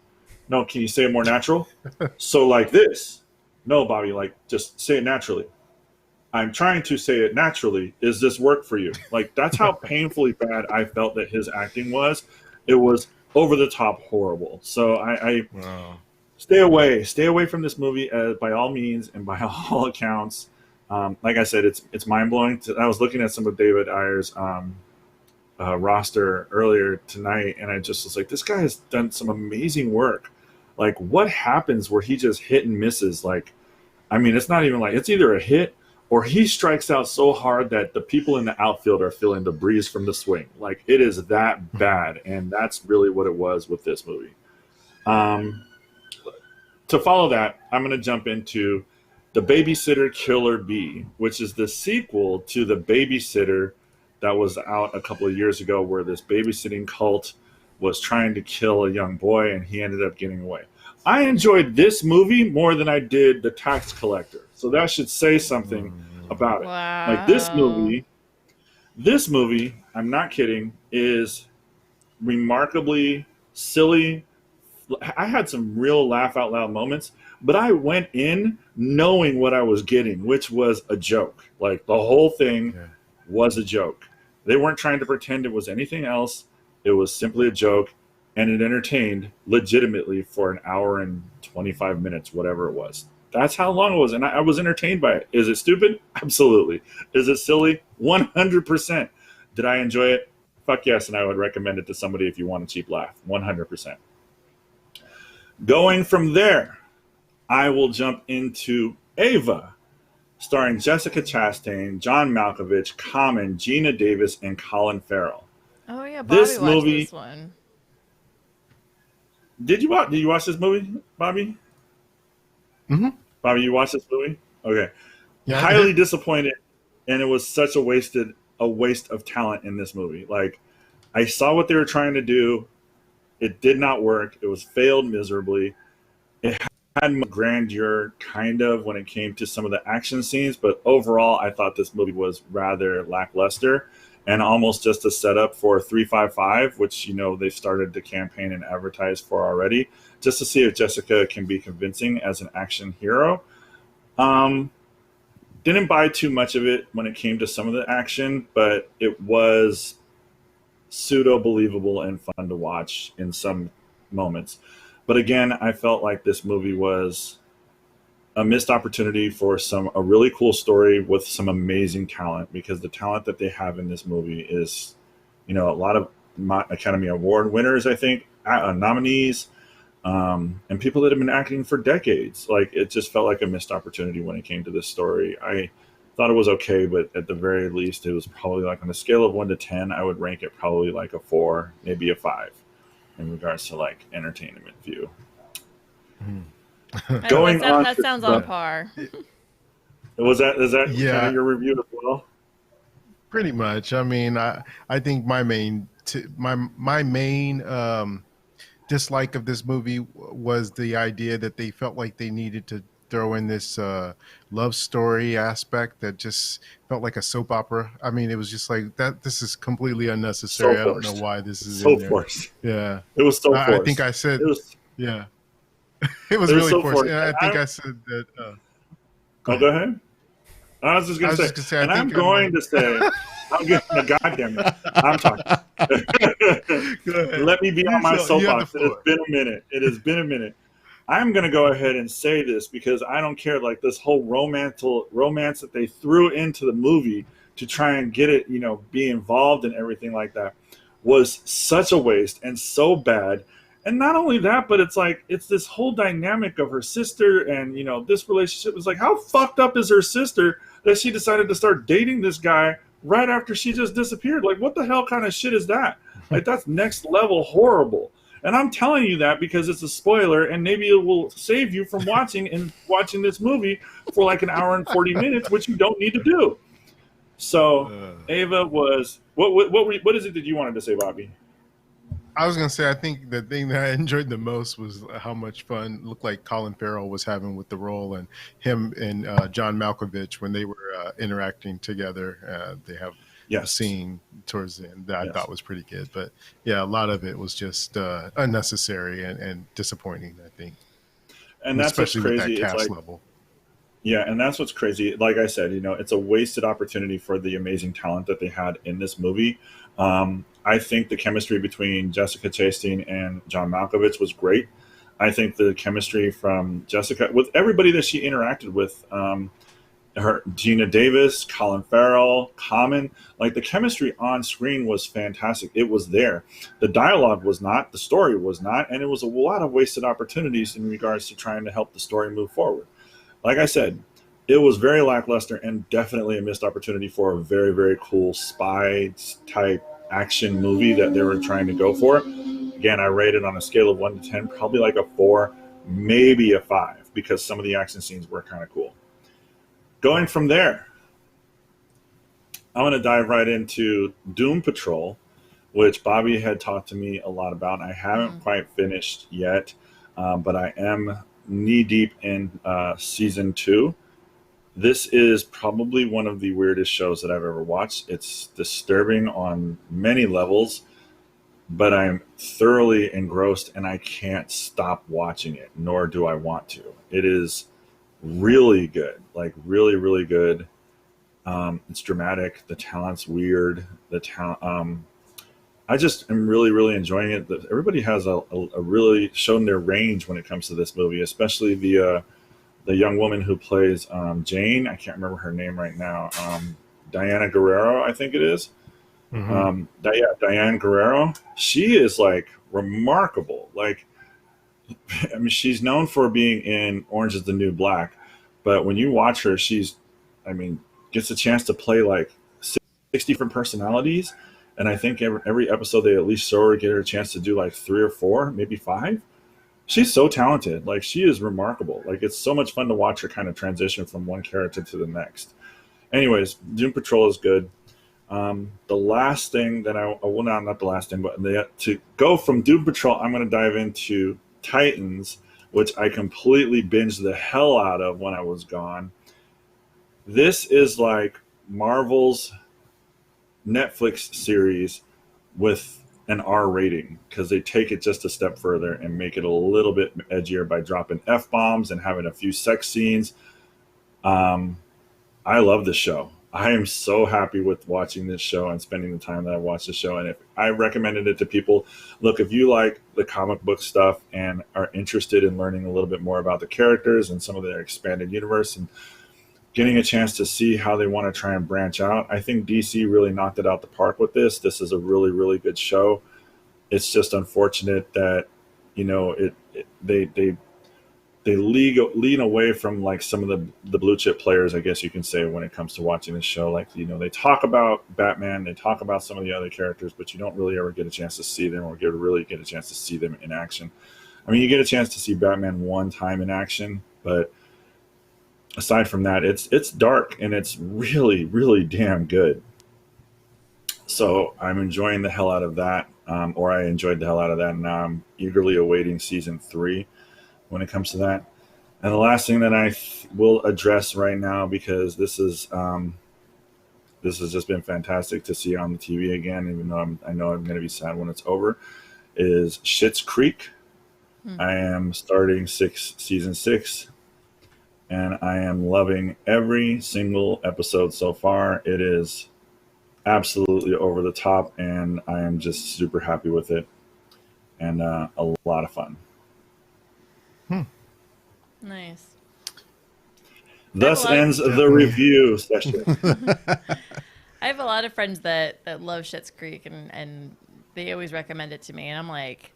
S3: No, can you say it more natural? So like this. No, Bobby, just say it naturally. I'm trying to say it naturally. Is this work for you? Like, that's how painfully bad I felt that his acting was. It was over the top horrible. So I stay away from this movie by all means and by all accounts. Like I said, it's mind blowing. I was looking at some of David Ayer's roster earlier tonight, and I just was like, this guy has done some amazing work. Like, what happens where he just hit and misses? Like, I mean, it's not even like it's either a hit or he strikes out so hard that the people in the outfield are feeling the breeze from the swing. Like, it is that bad, and that's really what it was with this movie. To follow that, I'm going to jump into The Babysitter Killer Bee, which is the sequel to The Babysitter that was out a couple of years ago, where this babysitting cult was trying to kill a young boy, and he ended up getting away. I enjoyed this movie more than I did The Tax Collector. So that should say something about it.
S4: Wow.
S3: Like, this movie, I'm not kidding, is remarkably silly. I had some real laugh out loud moments, but I went in knowing what I was getting, which was a joke. Like, the whole thing was a joke. They weren't trying to pretend it was anything else. It was simply a joke, and it entertained legitimately for an hour and 25 minutes, whatever it was. That's how long it was, and I was entertained by it. Is it stupid? Absolutely. Is it silly? 100%. Did I enjoy it? Fuck yes, and I would recommend it to somebody if you want a cheap laugh. 100%. Going from there, I will jump into Ava, starring Jessica Chastain, John Malkovich, Common, Gina Davis, and Colin Farrell.
S4: Oh yeah, Bobby
S3: This
S4: watched
S3: movie.
S4: this one.
S3: Did you watch this movie, Bobby?
S2: Mm-hmm.
S3: Bobby, you watched this movie? Okay.
S2: Yeah, I
S3: Highly
S2: did.
S3: disappointed, and it was such a waste of talent in this movie. Like, I saw what they were trying to do. It did not work. It was failed miserably. It had grandeur kind of when it came to some of the action scenes, but overall I thought this movie was rather lackluster and almost just a setup for 355, which they've started to campaign and advertise for already, just to see if Jessica can be convincing as an action hero. Didn't buy too much of it when it came to some of the action, but it was pseudo believable and fun to watch in some moments. But again, I felt like this movie was a missed opportunity for a really cool story with some amazing talent, because the talent that they have in this movie is, a lot of Academy Award winners, I think, nominees, and people that have been acting for decades. Like, it just felt like a missed opportunity when it came to this story. I thought it was okay, but at the very least, it was probably like, on a scale of 1 to 10, I would rank it probably like a 4, maybe a 5. In regards to like entertainment view.
S4: Going on, that sounds on par.
S3: Is that
S2: Yeah,
S3: kind of your review as well?
S2: pretty much. I mean, I think my main dislike of this movie was the idea that they felt like they needed to throw in this love story aspect that just felt like a soap opera. I mean, it was just like that. This is completely unnecessary. I don't know why this is in there.
S3: Forced.
S2: Yeah,
S3: it was so forced.
S2: I think I said, yeah, it was really
S3: so
S2: forced. And I think I said that.
S3: Go ahead. I was just going to say, and I'm going to say, I'm getting the goddamn it. I'm talking. Let me be on my soapbox. It has been a minute. I'm going to go ahead and say this because I don't care. Like, this whole romance that they threw into the movie to try and get it, be involved and everything like that was such a waste and so bad. And not only that, but it's this whole dynamic of her sister and, this relationship was like, how fucked up is her sister that she decided to start dating this guy right after she just disappeared? Like, what the hell kind of shit is that? Like, that's next level horrible. And I'm telling you that because it's a spoiler, and maybe it will save you from watching this movie for like an hour and 40 minutes, which you don't need to do. So Ava was what is it that you wanted to say, Bobby?
S2: I was gonna say, I think the thing that I enjoyed the most was how much fun it looked like Colin Farrell was having with the role, and him and John Malkovich when they were interacting together. They have a scene towards the end that I thought was pretty good, but yeah, a lot of it was just unnecessary and disappointing, I think.
S3: And that's
S2: especially
S3: what's crazy.
S2: With that cast level.
S3: Yeah, and that's what's crazy. Like I said, it's a wasted opportunity for the amazing talent that they had in this movie. I think the chemistry between Jessica Chastain and John Malkovich was great. I think the chemistry from Jessica with everybody that she interacted with, her Gina Davis, Colin Farrell, Common, like the chemistry on screen was fantastic. It was there. The dialogue was not, the story was not, and it was a lot of wasted opportunities in regards to trying to help the story move forward. Like I said, it was very lackluster and definitely a missed opportunity for a very, very cool spy type action movie that they were trying to go for. Again, I rated on a scale of 1 to 10, probably like a 4, maybe a 5, because some of the action scenes were kind of cool. Going from there, I'm going to dive right into Doom Patrol, which Bobby had talked to me a lot about. I haven't quite finished yet, but I am knee deep in season 2. This is probably one of the weirdest shows that I've ever watched. It's disturbing on many levels, but I'm thoroughly engrossed and I can't stop watching it, nor do I want to. It is really good, like really, really good. It's dramatic. The talent's weird. I just am really, really enjoying it. Everybody has a really shown their range when it comes to this movie, especially the young woman who plays Jane. I can't remember her name right now. Diana Guerrero, I think it is. Mm-hmm. Diane Guerrero. She is like remarkable. Like, I mean, she's known for being in Orange is the New Black, but when you watch her, I mean, gets a chance to play like 60 different personalities. And I think every episode they at least show her, get her a chance to do like 3 or 4, maybe 5. She's so talented. Like, she is remarkable. Like, it's so much fun to watch her kind of transition from one character to the next. Anyways, Doom Patrol is good. The last thing that not the last thing, but to go from Doom Patrol, I'm going to dive into Titans, which I completely binged the hell out of when I was gone. This is like Marvel's Netflix series with an R rating, because they take it just a step further and make it a little bit edgier by dropping F-bombs and having a few sex scenes. I love this show. I am so happy with watching this show and spending the time that I watched the show. And if I recommended it to people, look, if you like the comic book stuff and are interested in learning a little bit more about the characters and some of their expanded universe and getting a chance to see how they want to try and branch out, I think DC really knocked it out the park with this. This is a really, really good show. It's just unfortunate that, you know, they lean away from like some of the blue chip players, I guess you can say, when it comes to watching this show. Like, you know, they talk about Batman, they talk about some of the other characters, but you don't really ever get a chance to see them or really get a chance to see them in action. I mean, you get a chance to see Batman one time in action, but aside from that, it's dark and it's really, really damn good. So I'm enjoying the hell out of that, or I enjoyed the hell out of that, and now I'm eagerly awaiting season 3 when it comes to that. And the last thing that I will address right now, because this has just been fantastic to see on the TV again, even though I know I'm going to be sad when it's over, is Schitt's Creek. I am starting season 6, and I am loving every single episode so far. It is absolutely over the top, and I am just super happy with it, and a lot of fun.
S4: Nice.
S3: Thus ends the review session.
S4: I have a lot of friends that love Schitt's Creek, and they always recommend it to me, and I'm like,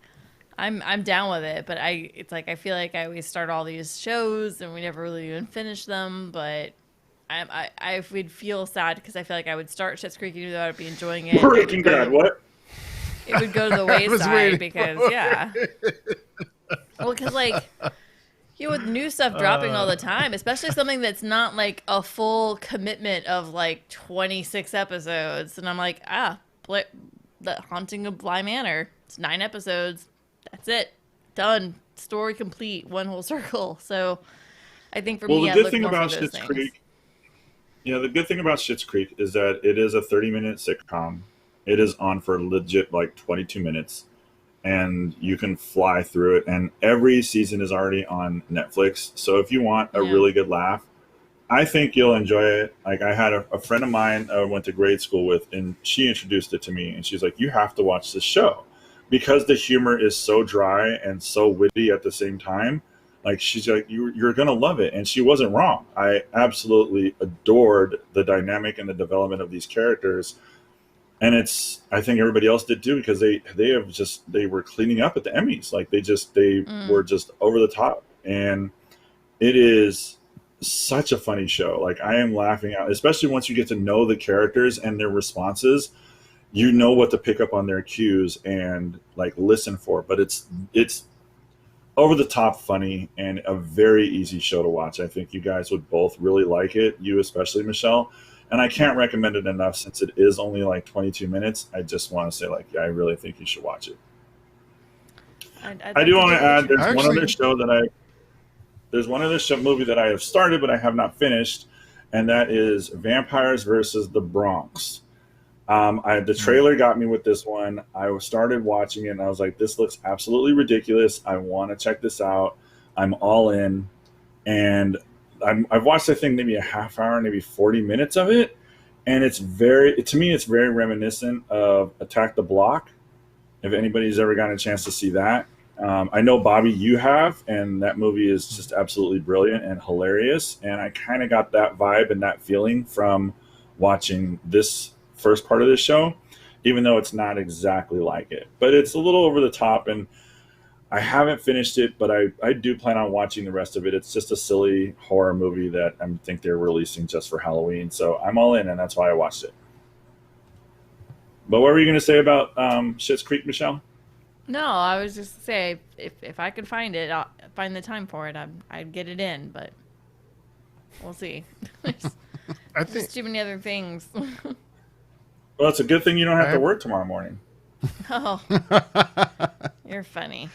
S4: I'm down with it, but it's like I feel like I always start all these shows and we never really even finish them. But I would feel sad because I feel like I would start Schitt's Creek even though I'd be enjoying it.
S3: Breaking Bad, what?
S4: It would go to the wayside because well, because like, you know, with new stuff dropping all the time, especially something that's not like a full commitment of like 26 episodes, and I'm like, the Haunting of Bly Manor. It's 9 episodes. That's it. Done. Story complete. One whole circle. So I think for me,
S3: the good thing about Schitt's Creek, the good thing about Schitt's Creek is that it is a 30-minute sitcom. It is on for legit like 22 minutes, and you can fly through it. And every season is already on Netflix. So if you want a really good laugh, I think you'll enjoy it. Like, I had a friend of mine I went to grade school with, and she introduced it to me, and she's like, you have to watch this show because the humor is so dry and so witty at the same time. Like, she's like, you're going to love it. And she wasn't wrong. I absolutely adored the dynamic and the development of these characters. And I think everybody else did too, because they were cleaning up at the Emmys. Like, they were just over the top. And it is such a funny show. Like, I am laughing out, especially once you get to know the characters and their responses. You know what to pick up on their cues and like listen for. But it's over the top funny and a very easy show to watch. I think you guys would both really like it. You especially, Michelle. And I can't recommend it enough since it is only like 22 minutes. I just want to say, like, I really think you should watch it. I do want to add, there's one other movie that I have started but I have not finished, and that is Vampires versus the Bronx. The trailer got me with this one. I started watching it and I was like, this looks absolutely ridiculous. I want to check this out. I'm all in. And I've watched, I think, maybe a half hour, maybe 40 minutes of it. And to me, it's very reminiscent of Attack the Block. If anybody's ever gotten a chance to see that. I know, Bobby, you have, and that movie is just absolutely brilliant and hilarious. And I kind of got that vibe and that feeling from watching this first part of this show, even though it's not exactly like it. But it's a little over the top, and I haven't finished it, but I do plan on watching the rest of it. It's just a silly horror movie that I think they're releasing just for Halloween. So I'm all in, and that's why I watched it. But what were you going to say about Schitt's Creek, Michelle?
S4: No, I was just to say if I could find it, I'll find the time for it. I'd get it in, but we'll see. There's
S2: I
S4: just
S2: think
S4: too many other things.
S3: Well, it's a good thing you don't have to work tomorrow morning.
S4: Oh, you're funny.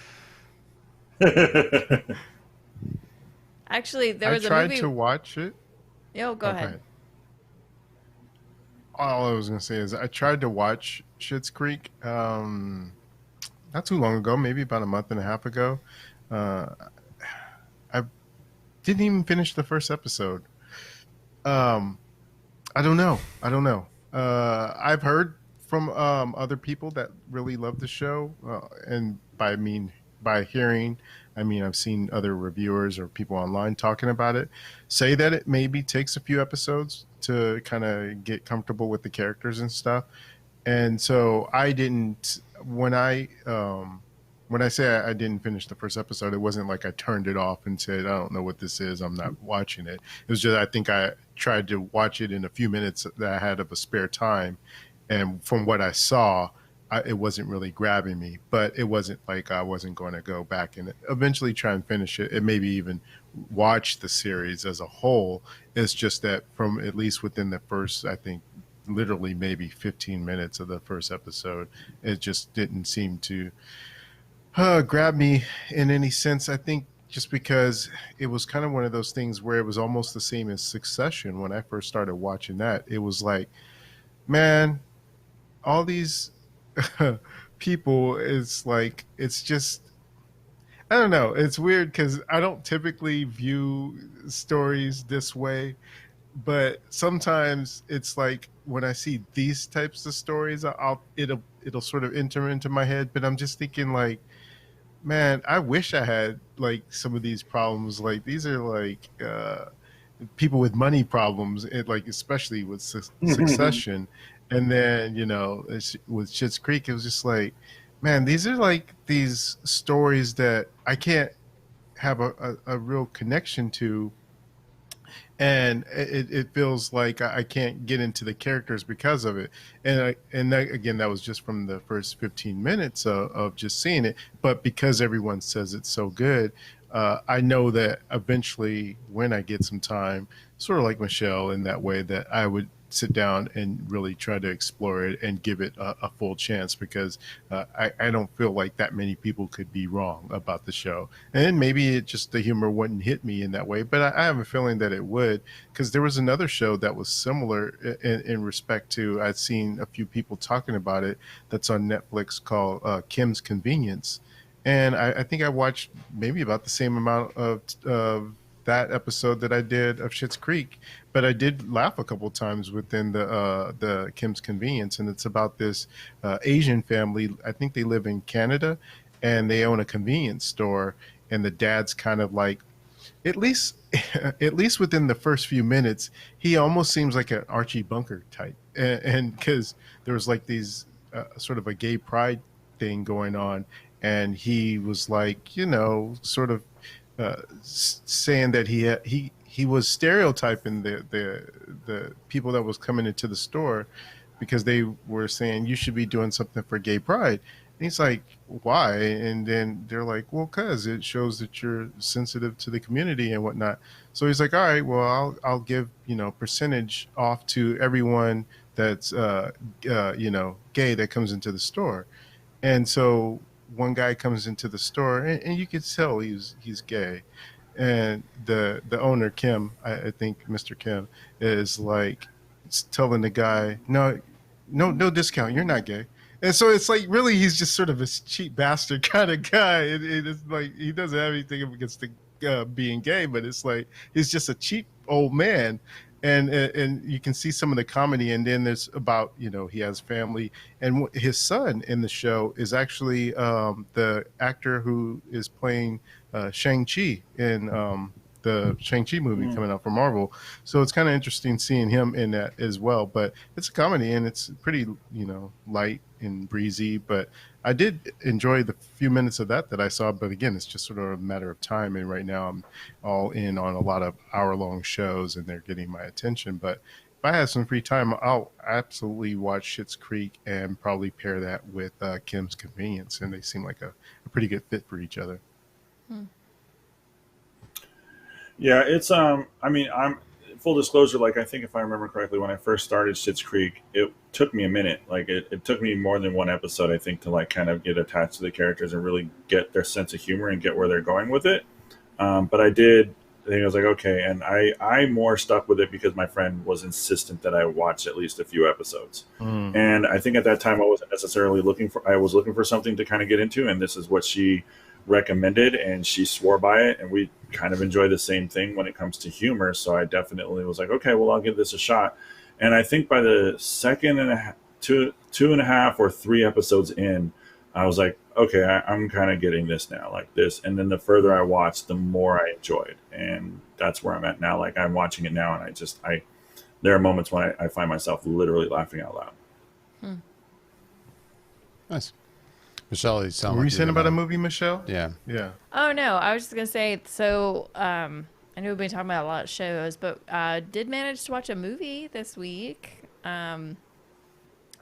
S4: Actually, there was a movie.
S2: I tried to watch it.
S4: Yo, go ahead.
S2: All I was gonna say is I tried to watch Schitt's Creek not too long ago, maybe about a month and a half ago. I didn't even finish the first episode. I don't know. I've heard from other people that really love the show, and by hearing, I mean I've seen other reviewers or people online talking about it, say that it maybe takes a few episodes to kind of get comfortable with the characters and stuff. And so I didn't when I say I didn't finish the first episode, it wasn't like I turned it off and said I don't know what this is, I'm not watching it. It was just I think I tried to watch it in a few minutes that I had of a spare time, and from what I saw, it wasn't really grabbing me. But it wasn't like I wasn't going to go back and eventually try and finish it and maybe even watch the series as a whole. It's just that from at least within the first, I think, literally maybe 15 minutes of the first episode, it just didn't seem to grab me in any sense. I think just because it was kind of one of those things where it was almost the same as Succession. When I first started watching that, it was like, man, all these people, it's like, it's just, I don't know. It's weird because I don't typically view stories this way, but sometimes it's like when I see these types of stories, it'll sort of enter into my head. But I'm just thinking like, man, I wish I had like some of these problems. Like these are like people with money problems, like especially with Succession, and then with Schitt's Creek, it was just like, man, these are like these stories that I can't have a real connection to, and it feels like I can't get into the characters because of it. And again, that was just from the first 15 minutes of just seeing it. But because everyone says it's so good, I know that eventually, when I get some time, sort of like Michelle in that way, that I would sit down and really try to explore it and give it a full chance, because I don't feel like that many people could be wrong about the show. And maybe it just, the humor wouldn't hit me in that way, but I have a feeling that it would, because there was another show that was similar in respect to, I'd seen a few people talking about it, that's on Netflix, called Kim's Convenience. And I think I watched maybe about the same amount of that episode that I did of Schitt's Creek, but I did laugh a couple times within the Kim's Convenience. And it's about this Asian family. I think they live in Canada, and they own a convenience store. And the dad's kind of like, at least at least within the first few minutes, he almost seems like an Archie Bunker type. And because there was like these sort of a gay pride thing going on, and he was like, sort of saying that he was stereotyping the people that was coming into the store, because they were saying you should be doing something for gay pride. And he's like, why? And then they're like, well, because it shows that you're sensitive to the community and whatnot. So he's like, all right, well, I'll give percentage off to everyone that's gay that comes into the store. And so one guy comes into the store, and you could tell he's gay, and the owner, Kim, I think Mr. Kim, is like telling the guy, no discount, you're not gay. And so it's like, really, he's just sort of a cheap bastard kind of guy. It's like he doesn't have anything against the being gay, but it's like he's just a cheap old man. And you can see some of the comedy, and then there's about he has family, and his son in the show is actually the actor who is playing Shang-Chi in the Shang-Chi movie coming out from Marvel. So it's kind of interesting seeing him in that as well. But it's a comedy, and it's pretty light and breezy. But I did enjoy the few minutes of that I saw. But again, it's just sort of a matter of time. And right now I'm all in on a lot of hour-long shows, and they're getting my attention. But if I have some free time, I'll absolutely watch Schitt's Creek and probably pair that with Kim's Convenience. And they seem like a pretty good fit for each other.
S3: Yeah, it's I mean, I'm full disclosure, like I think if I remember correctly, when I first started Schitt's Creek, it took me a minute. Like it took me more than one episode, I think, to like kind of get attached to the characters and really get their sense of humor and get where they're going with it. But I did. I think I was like, okay, and I more stuck with it because my friend was insistent that I watch at least a few episodes. And I think at that time I wasn't necessarily I was looking for something to kind of get into, and this is what she recommended, and she swore by it, and we kind of enjoy the same thing when it comes to humor. So I definitely was like, okay, well, I'll give this a shot. And I think by the two and a half or three episodes in, I was like, okay, I'm kind of getting this now, like this. And then the further I watched, the more I enjoyed. And that's where I'm at now. Like I'm watching it now, and there are moments when I find myself literally laughing out loud.
S1: Nice. Michelle, you sound
S2: Were
S1: like
S2: you saying about a movie, Michelle?
S1: Yeah.
S4: Oh no, I was just gonna say. So I know we've been talking about a lot of shows, but did manage to watch a movie this week. It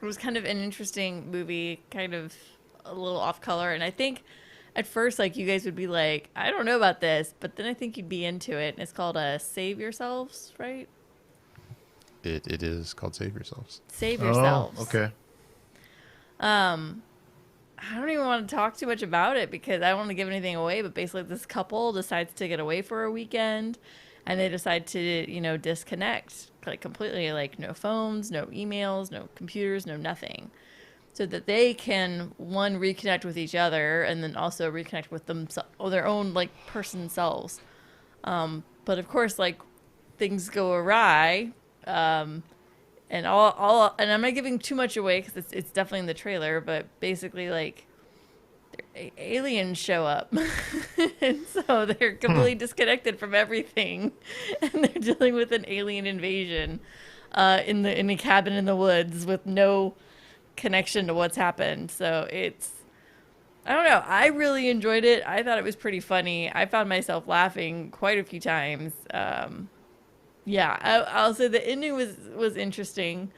S4: was kind of an interesting movie, kind of a little off color, and I think at first, like, you guys would be like, I don't know about this, but then I think you'd be into it. And it's called Save Yourselves, right?
S1: It is called Save Yourselves.
S4: Save Yourselves.
S2: Oh, okay.
S4: I don't even want to talk too much about it because I don't want to give anything away, but basically this couple decides to get away for a weekend, and they decide to, disconnect, like, completely, like, no phones, no emails, no computers, no nothing, so that they can, one, reconnect with each other, and then also reconnect with their own, like, person selves. But of course, like, things go awry, and and I'm not giving too much away because it's definitely in the trailer, but basically, like, aliens show up, and so they're completely disconnected from everything, and they're dealing with an alien invasion in a cabin in the woods with no connection to what's happened. So I don't know. I really enjoyed it. I thought it was pretty funny. I found myself laughing quite a few times. Yeah, I'll say the ending was interesting.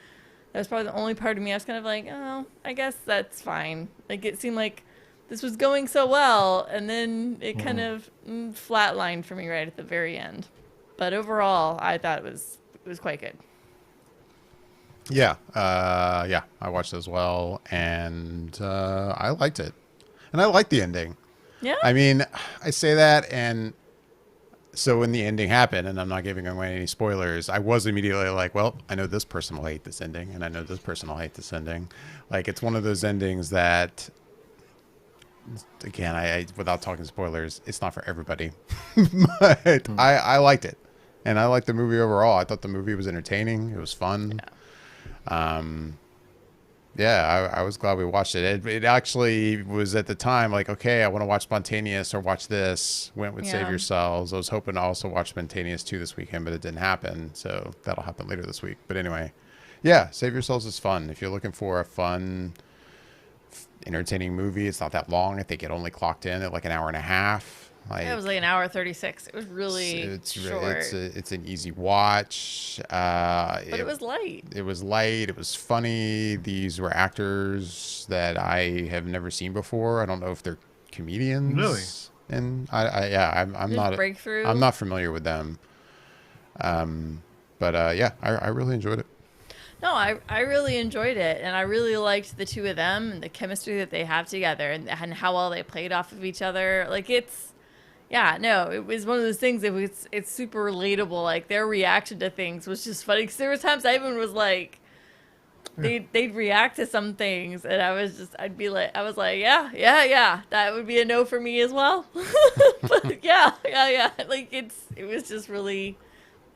S4: That was probably the only part of me I was kind of like, oh, I guess that's fine. Like, it seemed like this was going so well, and then it kind of flatlined for me right at the very end. But overall, I thought it was quite good.
S1: Yeah, I watched it as well, and I liked it, and I liked the ending.
S4: Yeah.
S1: I mean, I say that, and so when the ending happened, and I'm not giving away any spoilers, I was immediately like, well, I know this person will hate this ending, and I know this person will hate this ending. Like, it's one of those endings that, again, I without talking spoilers, it's not for everybody. But I liked it, and I liked the movie overall. I thought the movie was entertaining. It was fun. Yeah. I was glad we watched it. It actually was at the time like, okay, I want to watch Spontaneous or watch this. Went with Save Yourselves. I was hoping to also watch Spontaneous 2 this weekend, but it didn't happen. So that'll happen later this week. But anyway, yeah, Save Yourselves is fun. If you're looking for a fun, entertaining movie, it's not that long. I think it only clocked in at like an hour and a half. Like,
S4: it was like an hour 36. It was really short.
S1: It's an easy watch.
S4: But it was light.
S1: It was light. It was funny. These were actors that I have never seen before. I don't know if they're comedians.
S2: Really?
S1: And I'm not
S4: Breakthrough.
S1: I'm not familiar with them. But I really enjoyed it.
S4: No, I really enjoyed it, and I really liked the two of them and the chemistry that they have together, and how well they played off of each other. Like, it was one of those things. It's super relatable. Like, their reaction to things was just funny, because there were times I even was like, they'd react to some things, and I was like, yeah, that would be a no for me as well. But yeah, like, it was just really.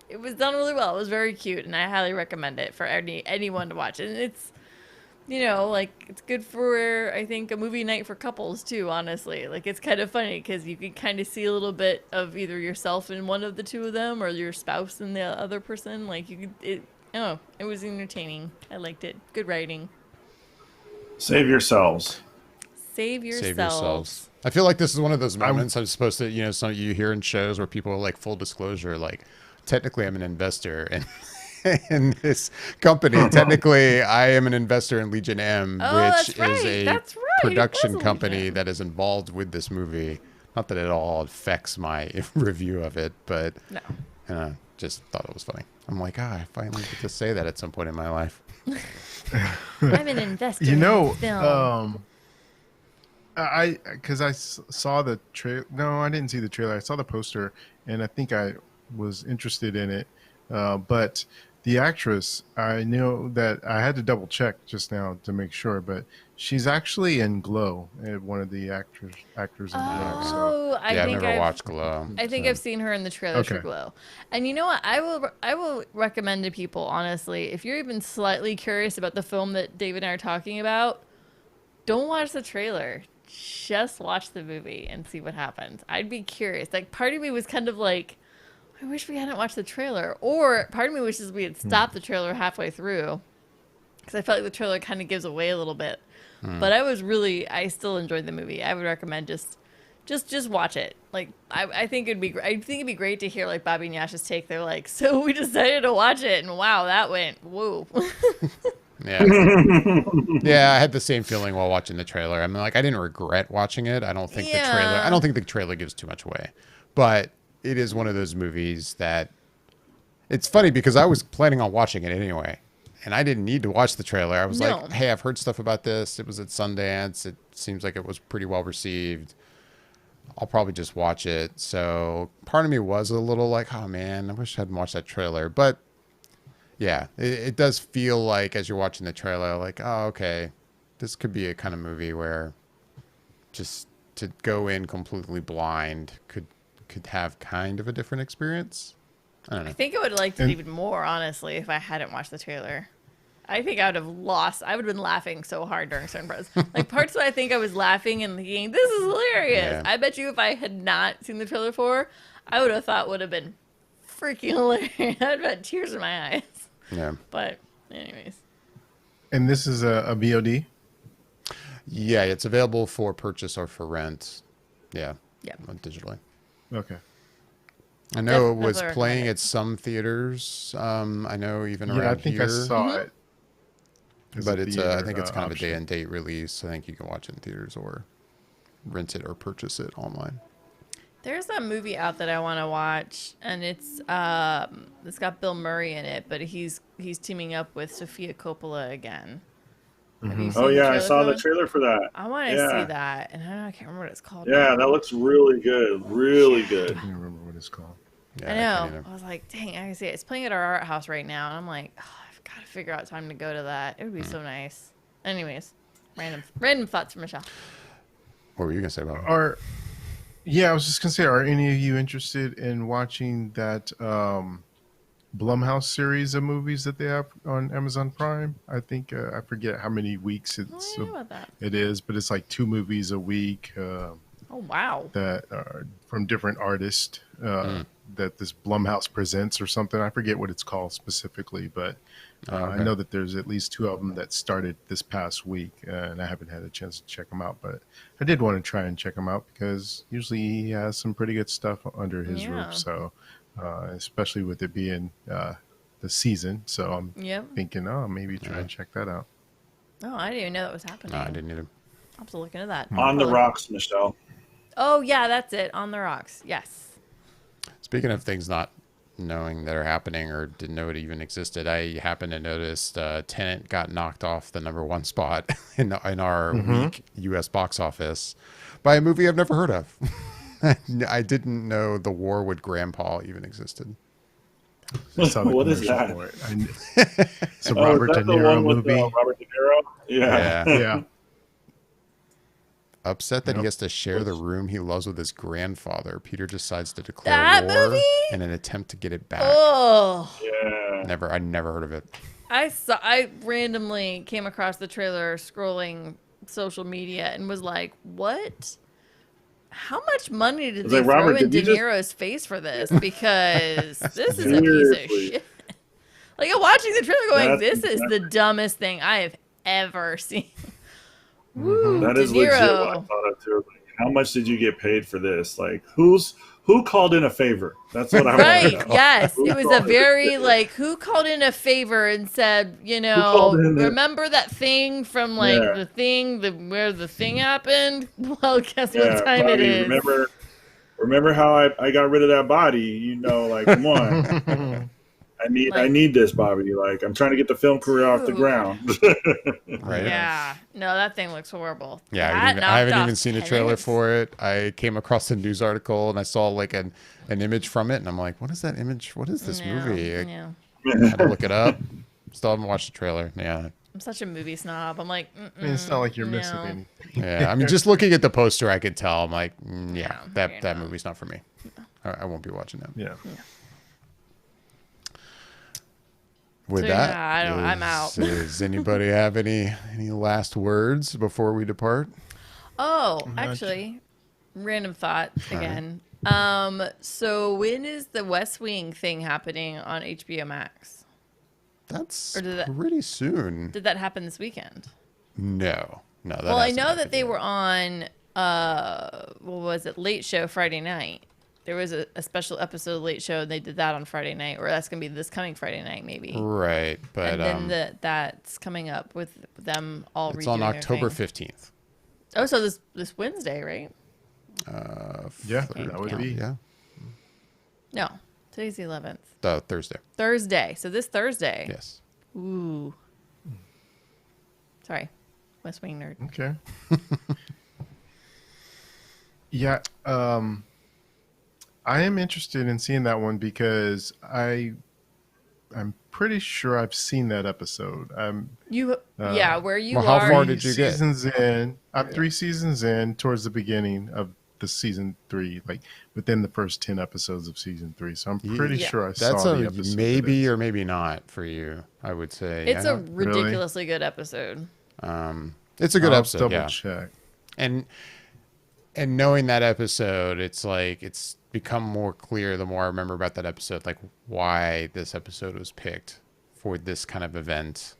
S4: It was done really well. It was very cute, and I highly recommend it for anyone to watch. And it's, like, it's good for, I think, a movie night for couples too, honestly. Like, it's kind of funny because you can kind of see a little bit of either yourself in one of the two of them or your spouse in the other person. Like, it was entertaining. I liked it. Good writing.
S3: Save yourselves.
S4: Save yourselves.
S1: Save yourselves. I feel like this is one of those moments I'm supposed to, you know, some you hear in shows where people are like, full disclosure, like, technically I'm an investor in this company. Technically, I am an investor in Legion M, which is a production company that is involved with this movie. Not that it all affects my review of it, but just thought it was funny. I'm like, I finally get to say that at some point in my life.
S4: I'm an investor.
S2: You know,
S4: in film.
S2: because I saw the trailer. No, I didn't see the trailer. I saw the poster, and I think I was interested in it. But the actress, I know that I had to double check just now to make sure, but she's actually in Glow, one of the actors in Glow. So.
S1: I've never watched Glow.
S4: I think I've seen her in the trailer for Glow. And you know what? I will recommend to people, honestly, if you're even slightly curious about the film that David and I are talking about, don't watch the trailer. Just watch the movie and see what happens. I'd be curious. Like, part of me was kind of like, I wish we hadn't watched the trailer. Or part of me wishes we had stopped the trailer halfway through, because I felt like the trailer kind of gives away a little bit. But I still enjoyed the movie. I would recommend just watch it. Like, I think it'd be great to hear like Bobby and Yash's take. They're like, so we decided to watch it, and wow, that went woo.
S1: Yeah. Yeah, I had the same feeling while watching the trailer. I'm like, I didn't regret watching it. I don't think the trailer gives too much away. But it is one of those movies that it's funny because I was planning on watching it anyway. And I didn't need to watch the trailer. I was like, hey, I've heard stuff about this. It was at Sundance. It seems like it was pretty well received. I'll probably just watch it. So part of me was a little like, oh man, I wish I hadn't watched that trailer. But yeah, it does feel like as you're watching the trailer, like, oh, okay, this could be a kind of movie where just to go in completely blind could have kind of a different experience. I don't know.
S4: I think I would have liked it even more, honestly, if I hadn't watched the trailer. I think I would have lost. I would have been laughing so hard during certain parts. Like, parts where I think I was laughing and thinking, this is hilarious. Yeah. I bet you if I had not seen the trailer for, I would have thought would have been freaking hilarious. I'd have had tears in my eyes.
S1: Yeah.
S4: But anyways.
S2: And this is a VOD?
S1: Yeah, it's available for purchase or for rent. Yeah.
S4: Yeah.
S1: Digitally.
S2: Okay.
S1: I know it was playing at some theaters. I know even around here.
S2: I think I saw it.
S1: But it's I think it's kind of a day and date release. I think you can watch it in theaters or rent it or purchase it online.
S4: There's a movie out that I want to watch, and it's got Bill Murray in it, but he's teaming up with Sofia Coppola again.
S3: Oh yeah, I saw the trailer for that.
S4: I want to see that, and I can't remember what it's called.
S3: Yeah, that looks really good. Really good.
S2: I can't remember what it's called.
S4: Yeah, I know. I was like, dang, I can see it. It's playing at our art house right now, and I'm like, oh, I've got to figure out time to go to that. It would be so nice. Anyways, random thoughts from Michelle.
S1: What were you gonna say about it?
S2: Yeah, I was just gonna say, are any of you interested in watching that Blumhouse series of movies that they have on Amazon Prime? I think I forget how many weeks it is, but it's like 2 movies a week.
S4: Oh wow!
S2: That are from different artists that this Blumhouse presents or something. I forget what it's called specifically, but I know that there's at least 2 of them that started this past week, and I haven't had a chance to check them out. But I did want to try and check them out because usually he has some pretty good stuff under his roof. So. Especially with it being the season. So I'm thinking, maybe try and check that out.
S4: Oh, I didn't even know that was happening.
S1: No, I didn't either.
S4: I'll have to look into that.
S3: On the Rocks, Michelle.
S4: Oh, yeah, that's it. On the Rocks. Yes.
S1: Speaking of things not knowing that are happening or didn't know it even existed, I happened to notice Tenet got knocked off the #1 spot in our week U.S. box office by a movie I've never heard of. I didn't know The War with Grandpa even existed.
S3: What is that?
S2: It's a Robert De Niro movie.
S3: Robert De Niro?
S2: Yeah.
S1: Upset that he has to share the room he loves with his grandfather, Peter decides to declare war in an attempt to get it back.
S4: Oh.
S3: Yeah.
S1: I never heard of it.
S4: I randomly came across the trailer scrolling social media and was like, what? How much money did they throw in De Niro's face for this? Because this is a piece of shit. Like, I'm watching the trailer going, this is the dumbest thing I have ever seen. Woo,
S3: That
S4: De
S3: is legit what I
S4: Niro.
S3: thought of too. Like, how much did you get paid for this? Like, who called in a favor? That's what I want
S4: Right.
S3: to know.
S4: Yes.
S3: Who
S4: It was a
S3: called in
S4: very
S3: favor?
S4: like who called in a favor and said,
S3: called in it?
S4: remember that thing from like
S3: Yeah.
S4: the thing where the thing happened? Well, guess
S3: Yeah,
S4: what time it
S3: Bobby,
S4: is.
S3: remember how I got rid of that body? You know, like, come on. I need this, Bobby. Like, I'm trying to get the film career off the
S4: Dude.
S3: ground.
S1: Right.
S4: Yeah. No, that thing looks horrible.
S1: Yeah,
S4: That
S1: I haven't
S4: knocked
S1: even
S4: off
S1: seen a trailer
S4: tenants.
S1: for it. I came across a news article and I saw like an image from it, and I'm like, what is that image? What is this movie? I
S4: Yeah.
S1: had to look it up. Still haven't watched the trailer. Yeah.
S4: I'm such a movie snob. I'm like,
S2: I mean, it's not like you're missing
S4: no.
S2: anything.
S1: Yeah. I mean, just looking at the poster, I could tell. I'm like, yeah,
S4: you're
S1: that
S4: not.
S1: movie's not for me. I won't be watching that.
S2: Yeah.
S1: With
S4: So,
S1: that,
S4: yeah, I'm out.
S1: Does anybody have any last words before we depart?
S4: Oh, actually, random thought again. So when is the West Wing thing happening on HBO Max?
S1: That's
S4: Or did that-
S1: pretty soon.
S4: Did that happen this weekend?
S1: No. That
S4: Well, I
S1: hasn't
S4: know that
S1: happened
S4: they
S1: yet.
S4: were on what was it, Late Show Friday night. There was a special episode of Late Show, and they did that on Friday night, or that's gonna be this coming Friday night, maybe.
S1: Right, but
S4: And then that's coming up with them all.
S1: it's on
S4: redoing their
S1: October
S4: thing.
S1: 15th.
S4: Oh, so this Wednesday, right?
S2: Yeah,
S1: Third,
S2: that would be.
S1: Yeah,
S4: No, today's the 11th.
S1: Thursday.
S4: Thursday. So this Thursday.
S1: Yes.
S4: Ooh. Sorry, West Wing nerd.
S2: Okay. Yeah, I am interested in seeing that one because I'm pretty sure I've seen that episode.
S4: Where you
S1: well, how
S4: are.
S1: far did you get?
S2: Seasons in. I'm 3 seasons in, towards the beginning of the season 3, like within the first 10 episodes of season 3. So I'm pretty
S4: Yeah.
S2: sure I
S1: That's
S2: saw the
S1: a
S2: episode.
S1: maybe or maybe not for you. I would say
S4: It's
S1: yeah.
S4: a ridiculously good episode.
S1: It's a good
S2: I'll
S1: episode.
S2: double
S1: Yeah,
S2: check.
S1: and knowing that episode, it's like it's become more clear the more I remember about that episode, like why this episode was picked for this kind of event.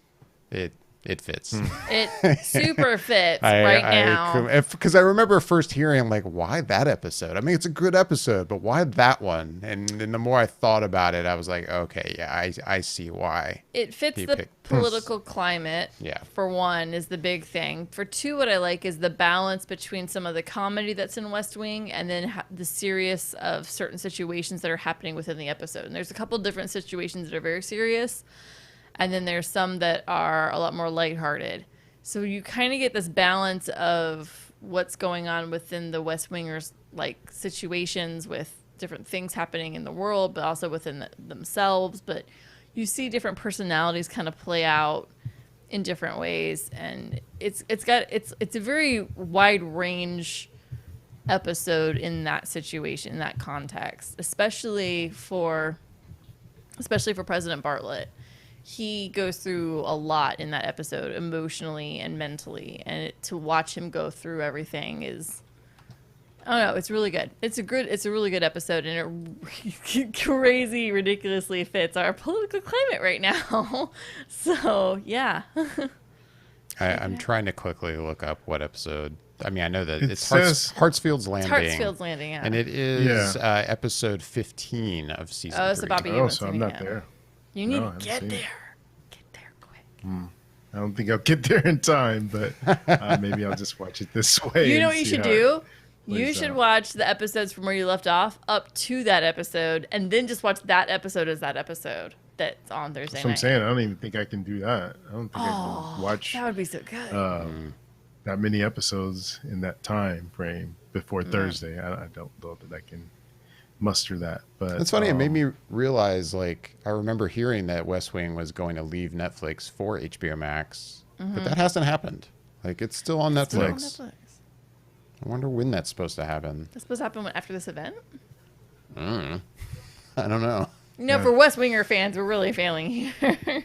S1: It fits.
S4: It super fits now.
S1: Because I remember first hearing like, why that episode? I mean, it's a good episode, but why that one? And then the more I thought about it, I was like, okay, yeah, I see why.
S4: It fits
S1: He
S4: the
S1: picked-
S4: political climate.
S1: Yeah.
S4: For one, is the big thing. For two, what I like is the balance between some of the comedy that's in West Wing and then the serious of certain situations that are happening within the episode. And there's a couple different situations that are very serious, and then there's some that are a lot more lighthearted. So you kind of get this balance of what's going on within the West Wingers, like situations with different things happening in the world, but also within themselves. But you see different personalities kind of play out in different ways, and it's a very wide range episode in that situation, in that context, especially for President Bartlett. He goes through a lot in that episode, emotionally and mentally, and to watch him go through everything is, I don't know, it's really good. It's a really good episode, and it crazy, ridiculously fits our political climate right now. So yeah.
S1: I'm trying to quickly look up what episode. I mean, I know that it's
S2: says-
S1: Hartsfield's Landing.
S4: Hartsfield's Landing, yeah.
S1: And it is episode 15 of season 3.
S4: So Bobby, you
S2: Oh,
S4: haven't
S2: so
S4: seen
S2: I'm
S4: it
S2: not
S4: yet.
S2: there.
S4: You need
S2: No, I
S4: to
S2: haven't
S4: get
S2: seen it.
S4: there. Get there quick.
S2: I don't think I'll get there in time, but maybe I'll just watch it this way.
S4: You know
S2: and
S4: what you
S2: see
S4: should
S2: how it
S4: do? You
S2: plays
S4: should
S2: out.
S4: watch the episodes from where you left off up to that episode, and then just watch that episode as that episode that's on Thursday
S2: That's what I'm
S4: night.
S2: saying. I don't even think I can do that. I don't think I can watch
S4: That would be so good.
S2: that many episodes in that time frame before Thursday. I don't know that I can muster that. But
S1: It's funny. It made me realize, like, I remember hearing that West Wing was going to leave Netflix for HBO Max, but that hasn't happened. Like, it's still on
S4: Still on
S1: Netflix.
S4: Netflix.
S1: I wonder when that's supposed to happen.
S4: That's supposed to happen after this event?
S1: I don't know.
S4: You know, for West Winger fans, we're really failing here.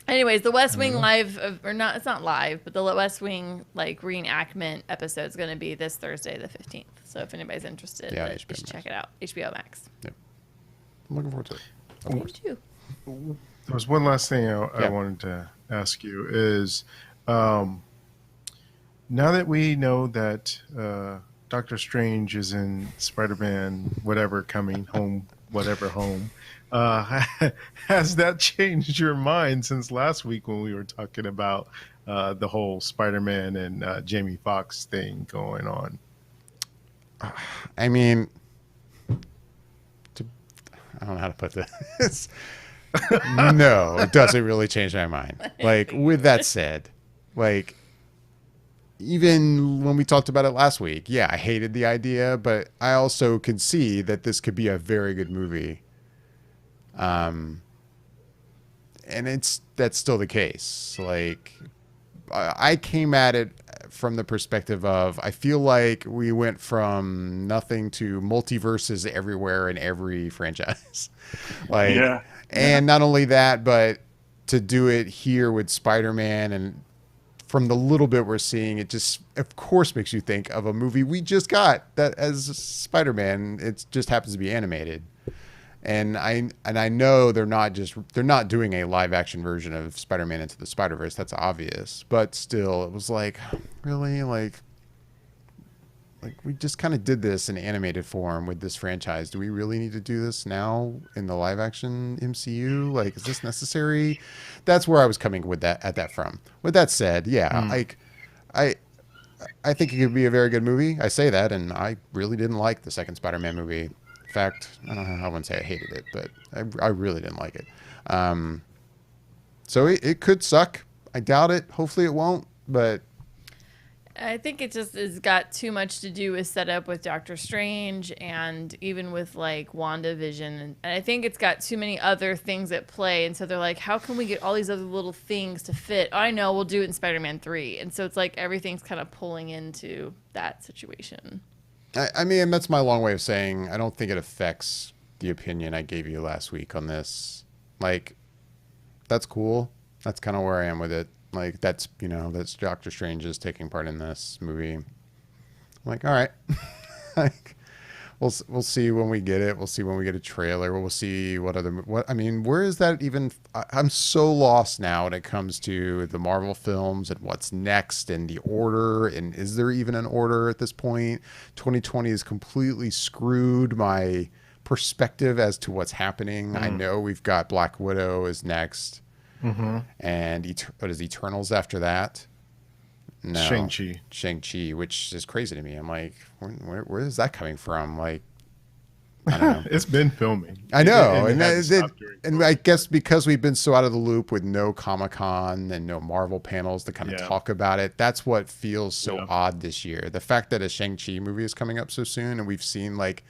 S4: Anyways, the West Wing live, or not, it's not live, but the West Wing, like, reenactment episode is going to be this Thursday, the 15th. So if anybody's interested,
S1: Yeah,
S4: just
S1: HBO
S4: check it out. HBO Max.
S1: I'm looking forward to it. Of
S4: Me
S1: course.
S4: too.
S2: There was one last thing I wanted to ask you is, um, now that we know that Doctor Strange is in Spider-Man, whatever coming home, whatever home, uh, has that changed your mind since last week when we were talking about the whole Spider-Man and Jamie Foxx thing going on?
S1: I mean, I don't know how to put this. No, it doesn't really change my mind. Like, with that said, like, even when we talked about it last week, yeah, I hated the idea, but I also could see that this could be a very good movie. And that's still the case. Like, I came at it from the perspective of, I feel like we went from nothing to multiverses everywhere in every franchise. Like,
S3: Yeah.
S1: and not only that, but to do it here with Spider-Man, and from the little bit we're seeing, it just, of course, makes you think of a movie we just got that as Spider-Man. It just happens to be animated. And I know they're not doing a live action version of Spider-Man Into the Spider-Verse. That's obvious, but still, it was like, really, like we just kind of did this in animated form with this franchise. Do we really need to do this now in the live action MCU? Like, is this necessary? That's where I was coming with that from. With that said, yeah, like I think it could be a very good movie. I say that, and I really didn't like the second Spider-Man movie. In fact, I don't know, I wouldn't say I hated it, but I really didn't like it. So it could suck. I doubt it. Hopefully it won't, but
S4: I think it just has got too much to do with setup with Doctor Strange and even with like WandaVision. And I think it's got too many other things at play. And so they're like, how can we get all these other little things to fit? I know, we'll do it in Spider-Man 3. And so it's like everything's kind of pulling into that situation.
S1: I mean, that's my long way of saying I don't think it affects the opinion I gave you last week on this. Like, that's cool. That's kind of where I am with it. Like, that's Doctor Strange is taking part in this movie. I'm like, all right. Like, we'll see when we get it. We'll see when we get a trailer. We'll see what I mean, where is that even? I'm so lost now when it comes to the Marvel films and what's next and the order. And is there even an order at this point? 2020 has completely screwed my perspective as to what's happening. I know we've got Black Widow is next. And what is Eternals after that? No, Shang-Chi, which is crazy to me. I'm like, where is that coming from? Like, I don't know.
S2: It's been filming.
S1: I know, and I guess because we've been so out of the loop with no Comic-Con and no Marvel panels to kind of talk about it, that's what feels so odd this year. The fact that a Shang-Chi movie is coming up so soon, and we've seen like.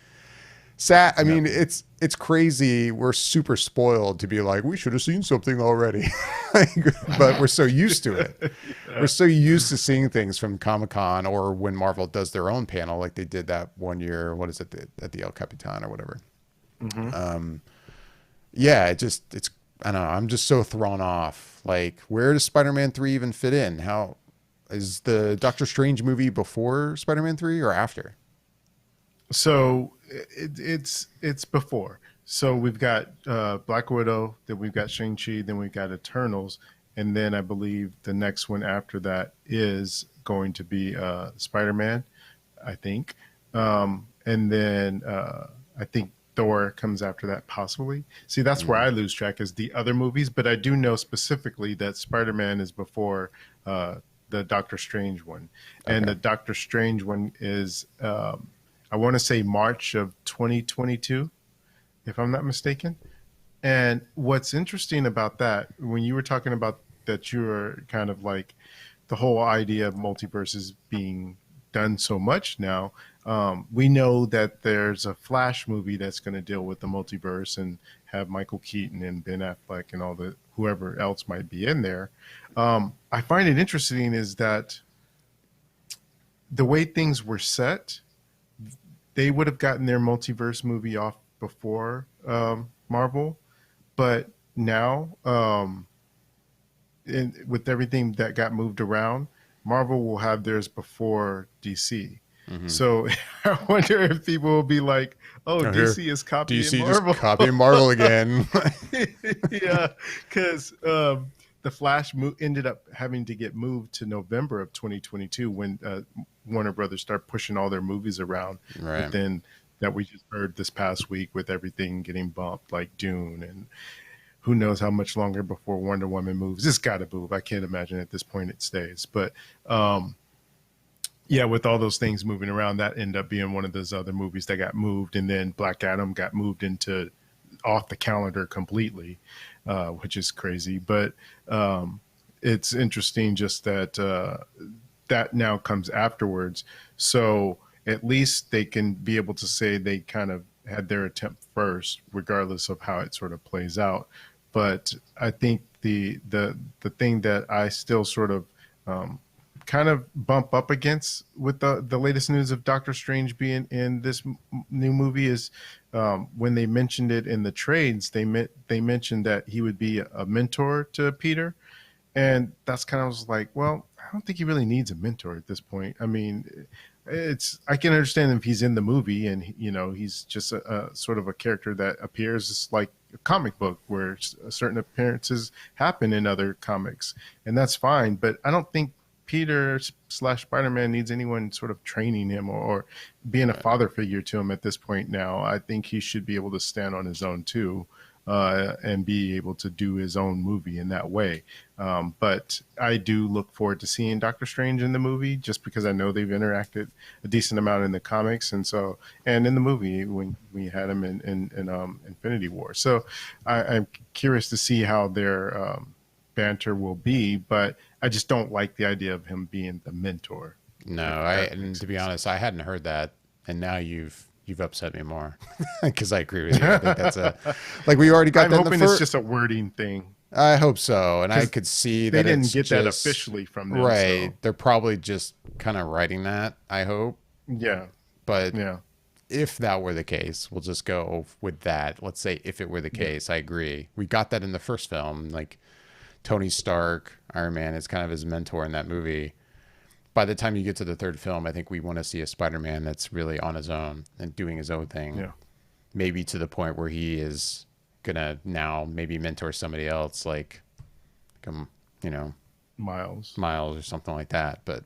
S1: I mean, it's crazy. We're super spoiled to be like, we should have seen something already. But we're so used to it. We're so used to seeing things from Comic-Con or when Marvel does their own panel, like they did that one year. What is it, at the El Capitan or whatever? Yeah, it's I don't know. I'm just so thrown off. Like, where does Spider-Man 3 even fit in? How is the Doctor Strange movie before Spider-Man 3 or after?
S2: So it's before. So we've got Black Widow, then we've got Shang-Chi, then we've got Eternals, and then I believe the next one after that is going to be Spider-Man, I think. And then I think Thor comes after that, possibly. See, that's where I lose track is the other movies, but I do know specifically that Spider-Man is before the Doctor Strange one. Okay. And the Doctor Strange one is... I want to say March of 2022, if I'm not mistaken. And what's interesting about that, when you were talking about that you were kind of like the whole idea of multiverses being done so much now, we know that there's a Flash movie that's going to deal with the multiverse and have Michael Keaton and Ben Affleck and all the whoever else might be in there. I find it interesting is that the way things were set, they would have gotten their multiverse movie off before Marvel, but now with everything that got moved around, Marvel will have theirs before DC. So I wonder if people will be like, "Oh, DC is copying
S1: DC
S2: Marvel."
S1: just copying Marvel again.
S2: Yeah, because the Flash ended up having to get moved to November of 2022 when Warner Brothers started pushing all their movies around.
S1: Right.
S2: But then that we just heard this past week with everything getting bumped, like Dune, and who knows how much longer before Wonder Woman moves. It's got to move. I can't imagine at this point it stays. But yeah, with all those things moving around, that ended up being one of those other movies that got moved, and then Black Adam got moved into off the calendar completely, which is crazy. But it's interesting just that that now comes afterwards. So at least they can be able to say they kind of had their attempt first, regardless of how it sort of plays out. But I think the thing that I still sort of kind of bump up against with the latest news of Doctor Strange being in this new movie is when they mentioned it in the trades, they mentioned that he would be a mentor to Peter. And that's kind of was like, well, I don't think he really needs a mentor at this point. I mean, I can understand if he's in the movie and, you know, he's just a sort of a character that appears like a comic book where certain appearances happen in other comics, and that's fine. But I don't think Peter / Spider-Man needs anyone sort of training him or being a father figure to him at this point now. I think he should be able to stand on his own too, and be able to do his own movie in that way. But I do look forward to seeing Doctor Strange in the movie just because I know they've interacted a decent amount in the comics. And in the movie when we had him in Infinity War. So I'm curious to see how their banter will be, but I just don't like the idea of him being the mentor.
S1: No, and to be honest, I hadn't heard that, and now you've upset me more because I agree with you. I think that's like we already got.
S2: I'm hoping it's just a wording thing.
S1: I hope so, and I could see that
S2: they didn't get that officially from them,
S1: right.
S2: So.
S1: They're probably just kind of writing that. I hope.
S2: Yeah,
S1: but
S2: yeah.
S1: If that were the case, we'll just go with that. Let's say if it were the case, I agree. We got that in the first film, like Tony Stark, Iron Man is kind of his mentor in that movie. By the time you get to the third film, I think we want to see a Spider-Man that's really on his own and doing his own thing.
S2: Yeah.
S1: Maybe to the point where he is gonna now maybe mentor somebody else, like you know,
S2: Miles
S1: or something like that. But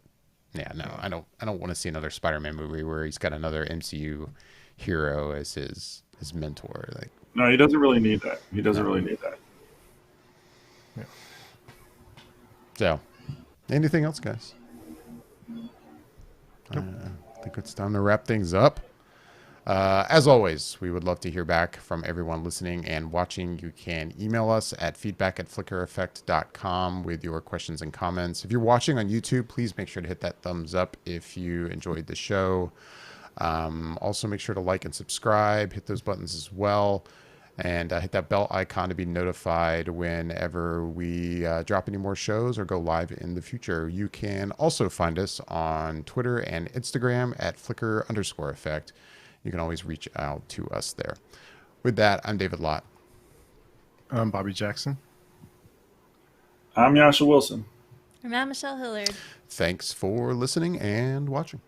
S1: yeah, no, I don't want to see another Spider-Man movie where he's got another MCU hero as his mentor. Like,
S3: no, he doesn't really need that. He doesn't really need that.
S2: Yeah.
S1: So, anything else, guys? I think it's time to wrap things up. As always, we would love to hear back from everyone listening and watching. You can email us at feedback@flickereffect.com with your questions and comments. If you're watching on YouTube, please make sure to hit that thumbs up if you enjoyed the show. Also, make sure to like and subscribe. Hit those buttons as well. And hit that bell icon to be notified whenever we drop any more shows or go live in the future. You can also find us on Twitter and Instagram at @Flicker_effect. You can always reach out to us there. With that, I'm David Lott.
S2: I'm Bobby Jackson.
S3: I'm Yasha Wilson.
S4: And I'm Michelle Hillard.
S1: Thanks for listening and watching.